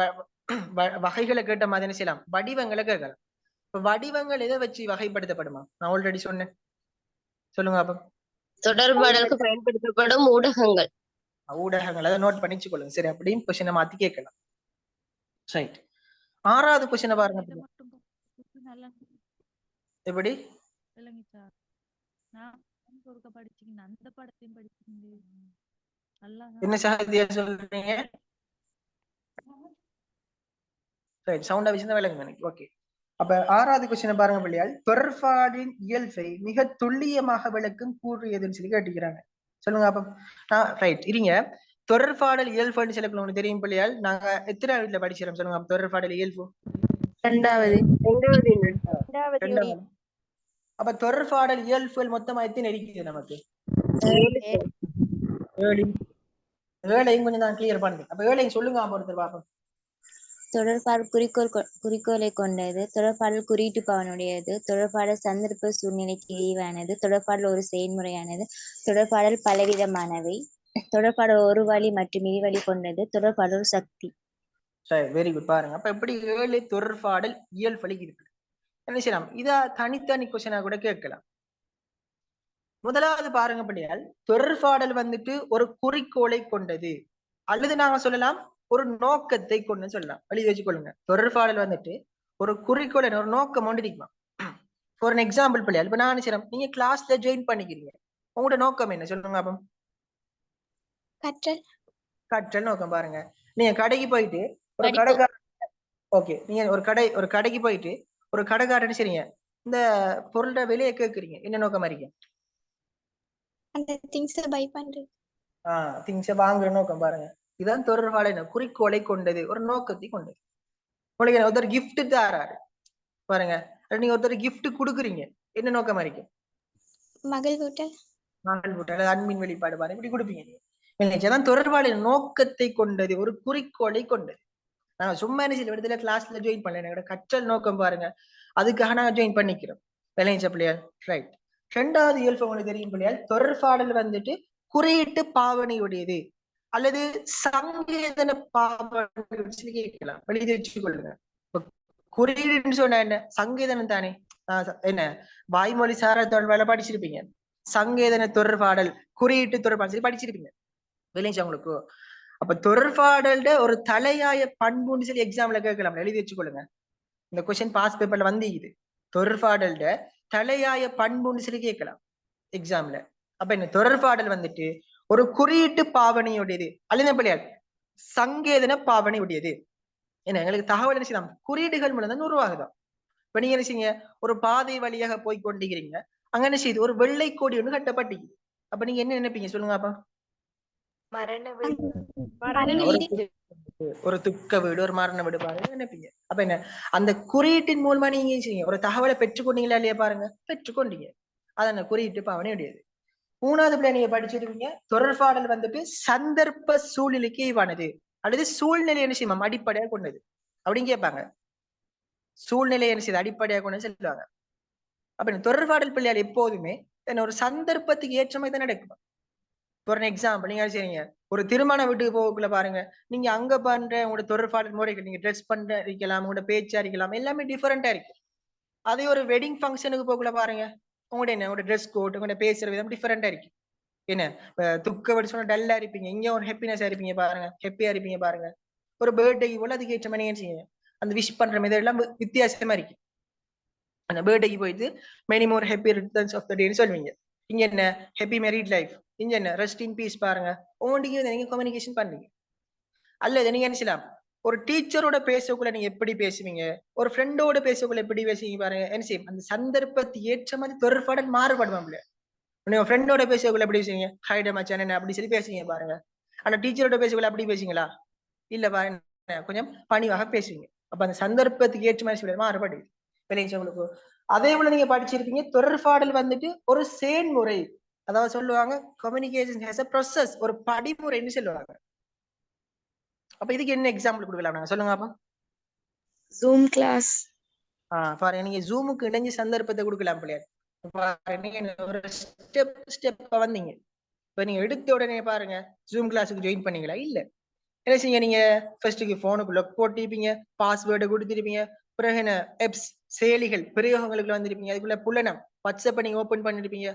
வகைகளை கேட்ட மாதிரி என்ன செய்யலாம், வடிவங்களை கேட்கலாம். இப்ப வடிவங்கள் எதை வச்சு வகைப்படுத்தப்படுமா? நான் ஆல்ரெடி சொன்னேன், சொல்லுங்க அப்ப. தொடர்பாடலுக்கு பயன்படுத்தப்படும் ஊடகங்கள். ஊடகங்கள் அதை நோட் பண்ணிச்சு கொள்ளுங்க. சரி, அப்படியும் கொஸ்டினை மாத்தி கேட்கலாம். ரைட். 6வது கொஸ்டினை பாருங்க. எப்படி என்ன சகதியா சொல்றீங்க? ரைட், சவுண்டா வச்சு விளங்குங்க எனக்கு. ஓகே. அப்ப 6வது கொஸ்டினை பாருங்க பிள்ளையால். தொடர்பாடின் இயல்பை மிக துல்லியமாக விளக்கும் கூறு எதுன்னு சொல்லி கேட்டுக்கிறாங்க. சொல்லுங்க அப்ப. ரைட், இருங்க. தொடர்பாடல் இயல்புன்னு சில உங்களுக்கு தெரியும் பிள்ளையால். நாங்க எத்தனை வீட்டுல படிச்சிரோம் சொல்லுங்க. தொடர்பாடல் இயல்பு 2வது. அப்ப தொடர்பாடல் இயல்புகள் மொத்தமா எத்தனை இருக்குது நமக்கு? 7. 7 கொஞ்சம் தான் கிளியர் பண்ணுங்க. அப்ப 7 சொல்லுங்க ஒருத்தர் பாப்போம். தொடர்பாடல் குறிக்கோளை கொண்டது, தொடர்பாடல் குறியீட்டு பாவனுடையது, தொடர்பாடல் சந்தர்ப்ப சூழ்நிலைக்கு இழிவானது, தொடர்பாடல் ஒரு செயல்முறையானது, தொடர்பாடல் பலவிதமானவை, தொடர்பாடல் ஒரு வழி மற்றும் இருவழி கொண்டது, தொடர்பாடல் ஒரு சக்தி. சரி, வெரி குட். பாருங்க அப்ப எப்படி 7 தொடர்பாடல் இயல்பு இருக்கு. என்ன செய்யலாம், இதா தனித்தனி கொஸ்டினா கூட கேட்கலாம். முதலாவது பாருங்க பிள்ளையால், தொடர்பாடல் வந்துட்டு ஒரு குறிக்கோளை கொண்டது, அல்லது நாங்க சொல்லலாம் ஒரு நோக்கத்தை கொண்டு சொல்லலாம். எழுதி வச்சுக்கொள்ளுங்க. தொடர்பாடல் வந்துட்டு ஒரு குறிக்கோளை, ஒரு நோக்கம் ஒன்று இருக்குமா. ஃபார் அன் எக்ஸாம்பிள் பிள்ளையால், இப்ப நான் செய்யறேன், நீங்க கிளாஸ்ல ஜாயின் பண்ணிக்கிறீங்க, உங்களோட நோக்கம் என்ன சொல்லுங்க அப்ப? கற்றல் நோக்கம். பாருங்க, நீங்க கடைக்கு போயிட்டு ஒரு கடைக்கார, ஓகே, நீங்க ஒரு கடைக்கு போயிட்டு ஒரு கடைக்காரன் சரிங்க இந்த பொருளோட விலையை கேட்குறீங்க, என்ன நோக்கமா இருக்கு? அந்த திங்ஸ் பை பண்றது. திங்ஸ் வாங்குற நோக்கம். பாருங்க, இதுதான் தொடர்பாடல், குறிக்கோளை கொண்டது, ஒரு நோக்கத்தை கொண்டது. உங்களுக்கு ஒருத்தர் கிஃப்ட் தாராரு பாருங்க, நீங்க ஒருத்தர் கிஃப்ட் கொடுக்குறீங்க, என்ன நோக்கமா இருக்கு? மகிழ்வூட்டல், அன்பின் வெளிப்பாடு. பாருங்க, இப்படி கொடுப்பீங்க. தொடர்பாடல் நோக்கத்தை கொண்டது, ஒரு குறிக்கோளை கொண்டது. நாங்க சும்மா என்ன சில இடத்துல கிளாஸ்ல ஜாயின் பண்ணல, எங்களோட கற்றல் நோக்கம் பாருங்க, அதுக்காக நாங்க ஜாயின் பண்ணிக்கிறோம். விளைஞ்ச பிள்ளையால். ரைட். 2வது இயல்பு உங்களுக்கு தெரியும் பிள்ளையால், தொடர்பாடல் வந்துட்டு குறியீட்டு பாவனையுடையது அல்லது சங்கேதன பாவனை கேட்கலாம். எழுதி வச்சுக்கொள்ளுங்க. குறியீடுன்னு சொன்ன என்ன, சங்கேதனம் தானே. என்ன வாய்மொழி சாரா தொடர்பால படிச்சிருப்பீங்க. சங்கேதன தொடர்பாடல், குறியீட்டு தொடர்பாடல் படிச்சிருப்பீங்க. விளைஞ்ச உங்களுக்கு. அப்ப தொடர்பாடல் ஒரு தலையாய பண்புன்னு சொல்லி எக்ஸாம்ல கேட்கலாம். எழுதி வச்சுக்கொள்ளுங்க. இந்த கொஸ்டின் பாஸ் பேப்பர்ல வந்து இது தொடர்பாடல் தலையாய பண்புன்னு சொல்லி கேட்கலாம் எக்ஸாம்ல. அப்ப என்ன, தொடர்பாடல் வந்துட்டு ஒரு குறியீட்டு பாவனையுடையது அல்லது பிள்ளையார் சங்கேதன பாவனை உடையது. என்ன, எங்களுக்கு தகவல் என்ன செய்யலாம், குறியீடுகள் மூலம் தான் உருவாகுதான். இப்ப நீங்க என்ன செய்யுங்க, ஒரு பாதை வழியாக போய் கொண்டிருக்கிறீங்க, அங்க என்ன செய்யுது, ஒரு வெள்ளை கோடி ஒண்ணு கட்டப்பட்டிருக்கு. அப்ப நீங்க என்ன நினைப்பீங்க சொல்லுங்க அப்ப? ஒரு துக்க வீடு, ஒரு மரண வீடு பாருங்க நினைப்பீங்க. அப்ப என்ன, அந்த குறியீட்டின் மூலமா நீங்க செய்யுங்க ஒரு தகவலை பெற்றுக்கொண்டீங்களா இல்லையா பாருங்க, பெற்றுக்கொண்டீங்க. அதான குறியீட்டு பாவனை உடையது. 3வது பிள்ளை நீங்க படிச்சிருக்கீங்க, தொடர்பாடல் வந்துட்டு சந்தர்ப்ப சூழ்நிலைக்கு ஏவானது அல்லது சூழ்நிலை என்ன செய்யும் அடிப்படையாக கொண்டது அப்படின்னு கேட்பாங்க. சூழ்நிலை என்ன செய்யுது அடிப்படையாக கொண்டு சொல்லுவாங்க. அப்ப தொடர்பாடல் பிள்ளையால் எப்போதுமே என்ன ஒரு சந்தர்ப்பத்துக்கு ஏற்ற மாதிரி தான் நடக்கும். ஒரு எக்ஸாம்பிள், நீங்க செய்றீங்க ஒரு திருமண வீட்டுக்கு போகக்குள்ள பாருங்க, நீங்க அங்க பண்ற உங்களோட தொடர்பாடல் முறைகள், நீங்க ட்ரெஸ் பண்ற இருக்கலாம், உங்களோட பேச்சா இருக்கலாம், எல்லாமே டிஃபரெண்டா இருக்கு. அதே ஒரு வெட்டிங் ஃபங்க்ஷனுக்கு போகக்குள்ள பாருங்க, உங்களோட என்ன உங்களோட ட்ரெஸ் கோட், உங்களோட பேசுற விதம் டிஃபரெண்டா இருக்கு. என்ன, துக்க வடி சொன்னா டல்லா இருப்பீங்க, இங்க ஒரு ஹாப்பினஸா இருப்பீங்க பாருங்க, ஹாப்பியா இருப்பீங்க பாருங்க. ஒரு பர்த்டேக்கு போல அதுக்கு ஏற்ற மாதிரி செய்யுங்க, அந்த விஷ் பண்ற மாதிரி எல்லாம் வித்தியாசமா இருக்கு. அந்த பர்த்டேக்கு போயிட்டு many more happy returns of the டேன்னு சொல்லுவீங்க. இங்க என்ன, ஹாப்பி மேரிட் லைஃப், இங்க என்ன ரெஸ்ட் இன் பீஸ் பாருங்க. உங்களுக்கு நீங்க கம்யூனிகேஷன் பண்றீங்க. அல்லது நீங்க என்ன செய்யலாம், ஒரு டீச்சரோட பேசக்குள்ள நீங்க எப்படி பேசுவீங்க, ஒரு ஃப்ரெண்டோட பேசக்குள்ள எப்படி பேசுவீங்க பாருங்க. என்ன செய்யும், அந்த சந்தர்ப்பத்துக்கு ஏற்ற மாதிரி தொடர்பாடல் மாறுபடுவாங்க. நீங்க ஃப்ரெண்டோட பேசக்குள்ள எப்படி பேசுவீங்க, ஹைட மச்சான் என்ன அப்படி சொல்லி பேசுவீங்க பாருங்க. ஆனா டீச்சரோட பேசக்குள்ள அப்படி பேசுவீங்களா, இல்ல பாருங்க கொஞ்சம் பணிவாக பேசுவீங்க. அப்ப அந்த சந்தர்ப்பத்துக்கு ஏற்ற மாதிரி மாறுபடுது. உங்களுக்கு அதே போல நீங்க படிச்சிருப்பீங்க, தொடர்பாடல் வந்துட்டு ஒரு செயல்முறை அதாவது சொல்லுவாங்க கம்யூனிகேஷன் ஹேஸ் அ ப்ராசஸ், ஒரு படிமுறைன்னு சொல்லுவாங்க. அப்ப இதுக்கு என்ன எக்ஸாம்பிள் கொடுக்கலாம் நாங்க சொல்லுங்க அப்ப. Zoom class. பாருங்க, நீங்க ஜூமுக்கு இணைஞ்ச சந்தர்ப்பத்தை கொடுக்கலாம் பிள்ளையா. பாருங்க ஒரு ஸ்டெப் வந்தீங்க. இப்ப நீங்க எடுத்த உடனே பாருங்க ஜூம் கிளாஸுக்கு ஜாயின் பண்ணீங்களா? இல்ல. என்ன செய்ய, நீங்க ஃபர்ஸ்ட்டுக்கு போனுக்குள்ள போட்டிருப்பீங்க, பாஸ்வேர்டை கொடுத்திருப்பீங்க, பிறகு என்ன ஆப்ஸ் செயலிகள் பிரயோகங்களுக்கு வந்திருப்பீங்க, அதுக்குள்ள புலனம் வாட்ஸ்அப்பை நீங்க ஓபன் பண்ணிருப்பீங்க.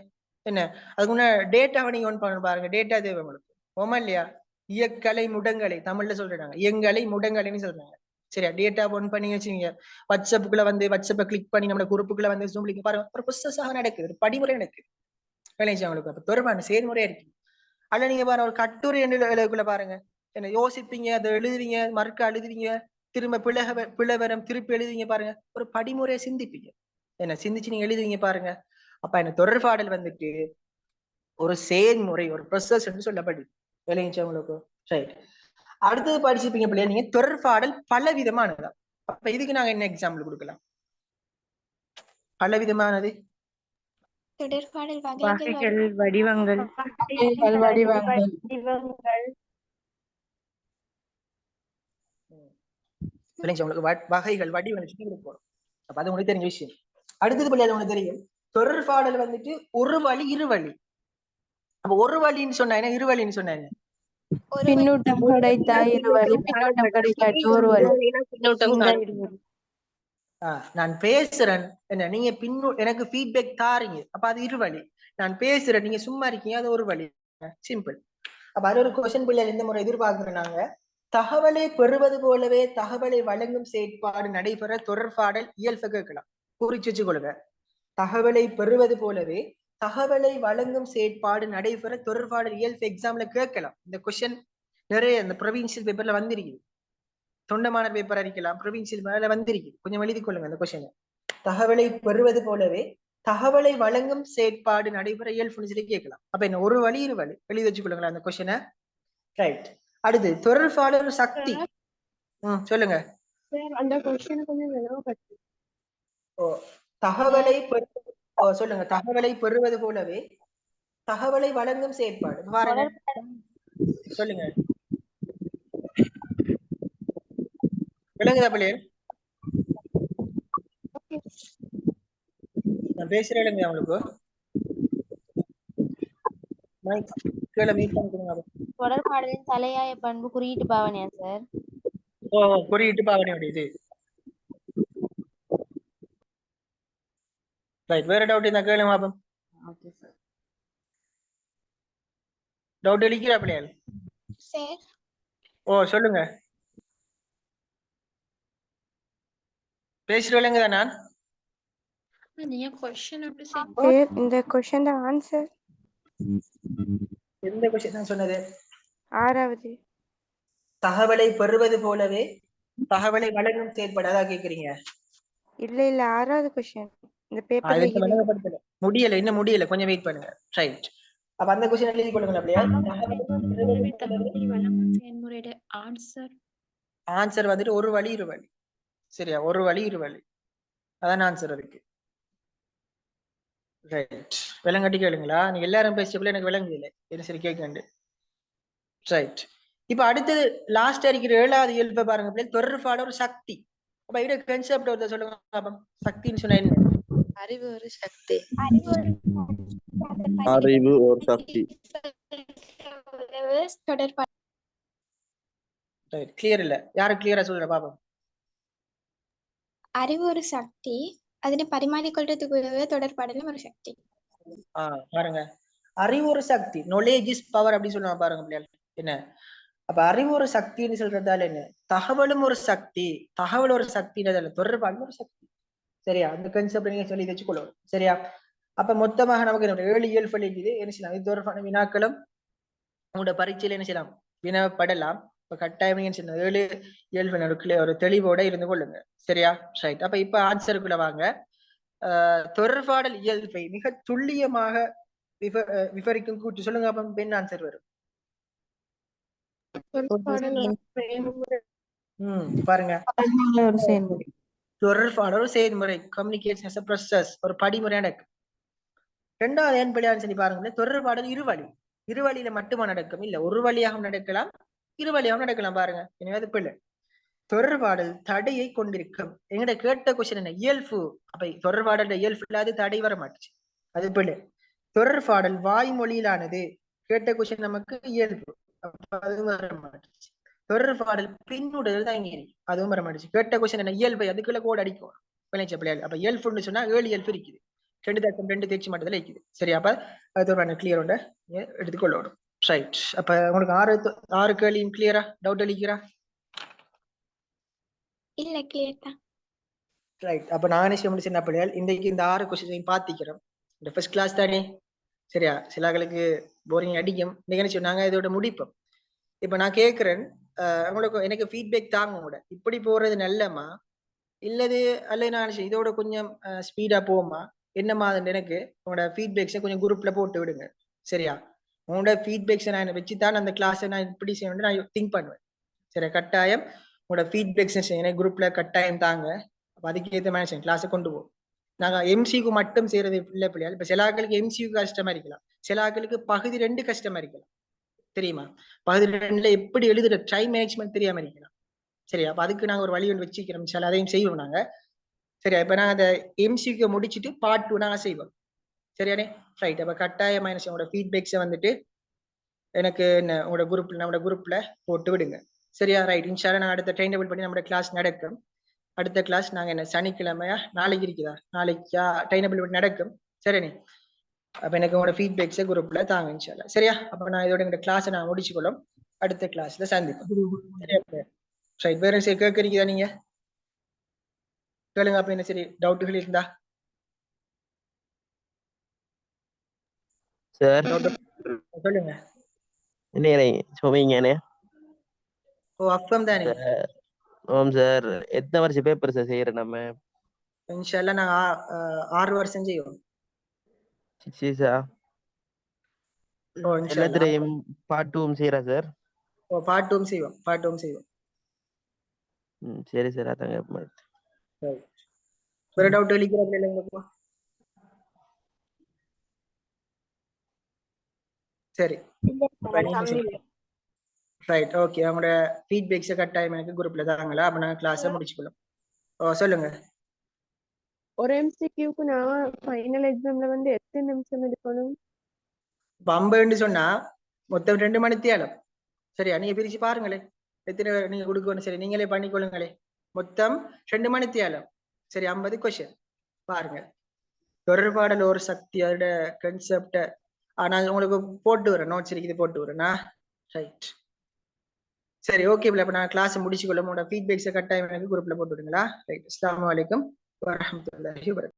என்ன அதுக்கு முன்ன டேட்டாவை நீங்க ஓன் பண்ண பாருங்க. டேட்டா தேவை உங்களுக்கு, ஓமா இல்லையா? இயக்கலை முடங்கலை தமிழ்ல சொல்றாங்க, இயங்கலை முடங்கலைன்னு சொல்றாங்க. சரியா? டேட்டா ஓன் பண்ணி வச்சுங்க, வாட்ஸ்அப்புக்குள்ள வந்து வாட்ஸ்அப்பை கிளிக் பண்ணி நம்ம குரூப்புக்குள்ள வந்து ஜூம் லிங்க் பாருங்க, ஒரு ப்ரொசஸாக நடக்குது, ஒரு படிமுறை நடக்குது. விளைஞ்சு அவங்களுக்கு அப்ப தொடர்பான செயல்முறையா இருக்கு. அல்ல நீங்க பாருங்க ஒரு கட்டுரை எழுதுக்குள்ள பாருங்க, என்ன யோசிப்பீங்க, அதை எழுதுவீங்க, மறுக்க எழுதுவீங்க, திரும்ப பிளவரம் திருப்பி எழுதுவீங்க பாருங்க, ஒரு படிமுறையை சிந்திப்பீங்க. என்ன சிந்திச்சு நீங்க எழுதுவீங்க பாருங்க. அப்ப என்ன தொடர்பாடல் வந்துட்டு ஒரு செயல்முறை, ஒரு ப்ரொசஸ் என்று சொல்லப்படுது. விளைஞ்சு அவங்களுக்கு. ரைட். அடுத்தது படிச்சுப்பீங்க பிள்ளையா, நீங்க தொடர்பாடல் பல விதமானதா. அப்ப இதுக்கு நாங்க என்ன எக்ஸாம்பிள் கொடுக்கலாம்? பல விதமானது தொடர்பாடல் வகைகள், வடிவங்கள். வகைகள் வடிவங்கள் போறோம். அப்ப அது உங்களுக்கு தெரிஞ்ச விஷயம். அடுத்தது பிள்ளைகள் உங்களுக்கு தெரியும், தொடர்பாடல் வந்துட்டு ஒரு வழி இரு வழி. அப்ப ஒரு வழின்னு சொன்னா என்ன, இரு வழின்னு சொன்னா என்ன? பின்னூட்டம் கிடைத்தா இரு வழி, பின்னூட்டம் கிடைக்காட்டி ஒரு வழி. நான் பேசுறேன், என்ன நீங்க எனக்கு ஃபீட்பேக் தாரீங்க, அப்ப அது இரு வழி. நான் பேசுறேன், நீங்க சும்மா இருக்கீங்க, அது ஒரு வழி. சிம்பிள். அப்ப அது ஒரு கொஸ்டின் பிள்ளைகள் இந்த முறை எதிர்பார்க்கிறோம் நாங்க. தகவலை பெறுவது போலவே தகவலை வழங்கும் செயற்பாடு நடைபெற தொடர்பாடல் இயல்பை கேட்கலாம். குறிச்சு வச்சுக்கொள்ளுங்க. தகவலை பெறுவது போலவே தகவலை வழங்கும் செயற்பாடு நடைபெற தொடர்பாடல் இயல்பு எக்ஸாம்ல கேட்கலாம். இந்த கொஸ்டின் நிறைய இந்த ப்ரொவின்சியல் பேப்பர்ல வந்திருக்குது, தொண்டமானர் பேப்பர் அறிக்கலாம், ப்ரொவின்சியல் மேல வந்திருக்கு. கொஞ்சம் எழுதி கொள்ளுங்க அந்த கொஸ்டின். தகவலை பெறுவது போலவே தகவலை வழங்கும் செயற்பாடு நடைபெற இயல்புன்னு சொல்லி கேட்கலாம். அப்ப என்ன, ஒரு வழி இரு வழி, எழுதி வச்சுக்கொள்ளுங்களா அந்த கொஸ்டினை. ரைட். அடுத்து தொடர்பாடல் சக்தி. சொல்லுங்க. அந்த கொஸ்டின் கொஞ்சம் விளங்கப்படுத்து. தகவலை சொல்லுங்க. தகவலை பெறுவது போலவே தகவலை வழங்கும் செயற்பாடு பாருங்க. சொல்லுங்க. விளங்குதா பிள்ளைகள்? நான் பேசுறேன் இல்லைங்க உங்களுக்கு? தொடர்பாடலின் தலையாய பண்பு குறியீட்டு பாவனையா சார்? குறியீட்டு பாவனையோட இது. ரைட். வேற டவுட் இருந்தா கேளுங்க பாப்போம். Okay sir. டவுட் அளிக்கிறா பிள்ளைகள்? சார் சொல்லுங்க. பேசுற விளங்குதா? நான் நீங்க क्वेश्चन எப்படி சார் இந்த क्वेश्चन த ஆன்சர் எந்த क्वेश्चन நான் சொன்னது? ஆறாவது. தகவலை பெறுவது போலவே தகவலை வழங்கும் செயல்பாடு, அதான் கேக்குறீங்க? இல்ல ஆறாவது क्वेश्चन இந்த பேப்பர்ல முடியல, இன்னும் முடியல, கொஞ்சம் வெயிட் பண்ணுங்க. ரைட். அப்ப அந்த क्वेश्चन எழுதி கொள்ளுங்க அப்படியே. ஆன்சர் வந்துட்டு ஒரு வழி இரு வழி. சரியா? ஒரு வழி இரு வழி, அதான் ஆன்சர் அதுக்கு. ரைட். விளங்கட்டி கேளுங்களா? நீங்க எல்லாரும் பேசியக்குள்ள எனக்கு விளங்குது இல்லை, என்ன சரி கேட்கண்டு. ரைட். இப்ப அடுத்தது லாஸ்ட் இருக்கிற 7வது இயல்பை பாருங்க, தொடர்பாட ஒரு சக்தி. அப்ப இது கான்செப்ட் ஒரு சொல்லுங்க பாப்போம். சக்தின்னு சொன்னா என்ன? அறிவு ஒரு சக்தி. அறிவு ஒரு சக்தி. தொடர்பாடல். ரைட். கிளியர் இல்ல, யாரும் கிளியரா சொல்ற பாப்போம். அறிவு ஒரு சக்தி, அதனை பரிமாறிக்கொள்றதுக்கு தொடர்பாடலும் ஒரு சக்தி. பாருங்க, அறிவு ஒரு சக்தி, knowledge is power அப்படி சொல்லுவாங்க பாருங்க பிள்ளைகள். என்ன அப்ப அறிவு ஒரு சக்தின்னு சொல்றதால என்ன, தகவலும் ஒரு சக்தி, தகவல் ஒரு சக்தின்றதால தொடர்பாடலும் ஒரு சக்தி. சரியா? அந்த கான்செப்ட் நீங்க சொல்லி வச்சுக்கொள்ளணும். சரியா? அப்ப மொத்தமாக நமக்கு 7 இயல்பு இருக்குது. என்ன செய்யலாம், இது தொடர்பான வினாக்களும் உங்களோட பரீட்சையில என்ன செய்யலாம், வினப்படலாம். இப்ப கட்டாயம் நீங்க 7 இயல்பு நடுக்குள்ள ஒரு தெளிவோட இருந்து கொள்ளுங்க. சரியா? ரைட். அப்ப இப்ப ஆன்சருக்குள்ள வாங்க. தொடர்பாடல் இயல்பை மிக துல்லியமாக விவரிக்கும் கூற்று சொல்லுங்க. அப்ப பெண் ஆன்சர் வரும். பாருங்க, தொடர்பாடல் ஒரு செயல்முறை, கம்யூனிகேஷன் as a process, ஒரு படிமுறை எனக்கு. ரெண்டாவது ஏன் பிள்ளையான்னு சொல்லி பாருங்களேன், தொடர்பாடல் இருவழியில மட்டுமா நடக்கும், இல்ல ஒரு வழியாகவும் நடக்கலாம், இருவழியாகவும் நடக்கலாம். பாருங்க, எனவே அது பிள்ளை. தொடர்பாடல் தடையை கொண்டிருக்கும். எங்கிட்ட கேட்ட கொஸ்டின் என்ன, இயல்பு. அப்ப தொடர்பாடல் இயல்பு இல்லாத தடை வர மாட்டுச்சு, அது பிள்ளை. தொடர்பாடல் வாய்மொழியிலானது, கேட்ட கொஸ்டின் நமக்கு இயல்பு, அப்ப அது வர மாட்டுச்சு. தொடர்பாடல் பின்னுடல் தான் இங்கே இருக்கு, அதுவும் வர மாட்டுச்சு. கேட்ட கொஸ்டின் என்ன, இயல்பை, அதுக்குள்ள கோட் அடிக்கும் பிள்ளைச்ச பிள்ளைகள். அப்ப இயல்புன்னு சொன்னா 7 இயல்பு இருக்குது, 2 தேர்ச்சி மட்டத்துல இருக்குது. சரி, அப்ப அது தொடர்பான கிளியர் ஒன்று எடுத்துக்கொள்ளணும். ரைட், அப்ப உங்களுக்கு 6 கேள்வியும் கிளியரா? டவுட் அளிக்கிறா? இல்ல கிளியர் தான். ரைட், அப்ப நான் என்ன செய்ய முடிச்சு பிள்ளைகள், இன்றைக்கு இந்த 6 கொஸ்டினையும் பார்த்திக்கிறோம். இந்த ஃபர்ஸ்ட் கிளாஸ் தானே, சரியா? சிலர்களுக்கு போரிங் அடிக்கும். இன்னைக்கு என்ன சொன்னாங்க, இதோட முடிப்போம். இப்ப நான் கேட்கிறேன், உங்களுக்கு எனக்கு ஃபீட்பேக் தாங்க கூட, இப்படி போறது நல்லமா இல்லது அல்ல நான் இதோட கொஞ்சம் ஸ்பீடா போமா என்னமா, எனக்கு உங்களோட ஃபீட்பேக்ஸை கொஞ்சம் குரூப்ல போட்டு விடுங்க. சரியா? உங்களோட ஃபீட்பேக்ஸை நான் வச்சுதான் அந்த கிளாஸை நான் இப்படி செய்யணும்னு நான் திங்க் பண்ணுவேன். சரி, கட்டாயம் உங்களோட ஃபீட்பேக்ஸ் எனக்கு குரூப்ல கட்டாயம் தாங்க. அதுக்கேற்ற மாதிரி கிளாஸை கொண்டு போவோம். நாங்க எம்சிக்கு மட்டும் செய்யறது இல்லை பிள்ளையா. இப்ப சில ஆட்களுக்கு எம்சிக்கு கஷ்டமா இருக்கலாம், சில ஆட்களுக்கு பகுதி 2 கஷ்டமா இருக்கலாம். தெரியுமா? பகுதி 2ல எப்படி எழுதுற டைம் மேனேஜ்மெண்ட் தெரியாம இருக்கலாம். சரியா? அப்ப அதுக்கு நாங்க ஒரு வழி ஒன்று வச்சுக்கிறோம், சில அதையும் செய்வோம் நாங்க. சரியா? இப்ப நாங்க அந்த எம்சிக்கு முடிச்சுட்டு பார்ட் 2 நாங்க செய்வோம். சரியானே? ரைட், அப்ப கட்டாயமா உங்களோட ஃபீட்பேக்ஸை வந்துட்டு எனக்கு உங்களோட குரூப்ல போட்டு விடுங்க. சரியா? ரைட், இன்ஷால்லா நான் அடுத்த டைம் டேபிள் பண்ணி நம்மளோட கிளாஸ் நடக்கும். அடுத்த கிளாஸ் நாங்க என்ன சனிக்கிழமையா நாளைக்கு இருக்குதா, நாளைக்கா டைம் டேபிள் பண்ணி நடக்கும். சரிண்ணே? அப்ப எனக்கு உங்களோட ஃபீட்பேக்ஸை குரூப்ல தாங்க இன்ஷால்லா. சரியா? அப்ப நான் இதோட எங்க கிளாஸை நான் முடிச்சுக்கொள்ளும், அடுத்த கிளாஸ்ல சந்திப்போம். சரியா? ரைட், வேற சரி கேட்கறீங்களா நீங்க? கேளுங்க. அப்ப என்ன சரி டவுட்டுகள் இருந்தா சார் சொல்லுங்க. என்ன சொல்லுவீங்கண்ணே? ஓ, அப்பம் தானே. ஆமாம் சார். எத்தனை வருஷம் பேப்பர் சார் செய்யறேன் நம்ம? இன்ஷால்லா நாங்க 6 வருஷம் செய்வோம். சார் ஓ, இன்ஷால்லா. எல்லாத்திலையும் பார்ட் 2 செய்யறேன் சார். ஓ, பார்ட் 2 செய்வோம், பார்ட் 2 செய்வோம். சரி சார், அதாங்க. வேற டவுட் அளிக்கிறோம் இல்லை உங்களுக்கு? சரி, ரைட், ஓகே. அவங்களோட ஃபீட்பேக்ஸை கட்டாயம் எனக்கு குரூப்ல தாங்களா? அப்ப நாங்க கிளாஸை முடிச்சுக்கலாம். ஓ, சொல்லுங்க. ஒரு எம்சிக்யூக்கு நான் ஃபைனல் எக்ஸாம்ல வந்து எத்தனை நிமிஷம் எடுக்கணும்? பம்புன்னு சொன்னா மொத்தம் 2 மணி தேலம். சரியா? நீங்க பிரிச்சு பாருங்களே எத்தனை நீங்க கொடுக்கணும். சரி, நீங்களே பண்ணிக்கொள்ளுங்களே. மொத்தம் 2 மணி தேலம். சரி, 50 கொஸ்டின். பாருங்க, தொடர்பாடல் ஒரு சக்தி, அதோட கன்செப்ட நான் உங்களுக்கு போட்டு வரேன், நோட்ஸ் இருக்குது, போட்டு வரேன்னா. ரைட், சரி, ஓகே. அப்ப நான் கிளாஸ் முடிச்சுக்கொள்ள உங்களோட ஃபீட்பேக்ஸை கட்டாயம் எனக்கு குரூப்ல போட்டு விடுங்களா? ரைட், அஸ்ஸலாமு அலைக்கும் வரஹ்மத்துல்லாஹி வபரகாத்துஹு.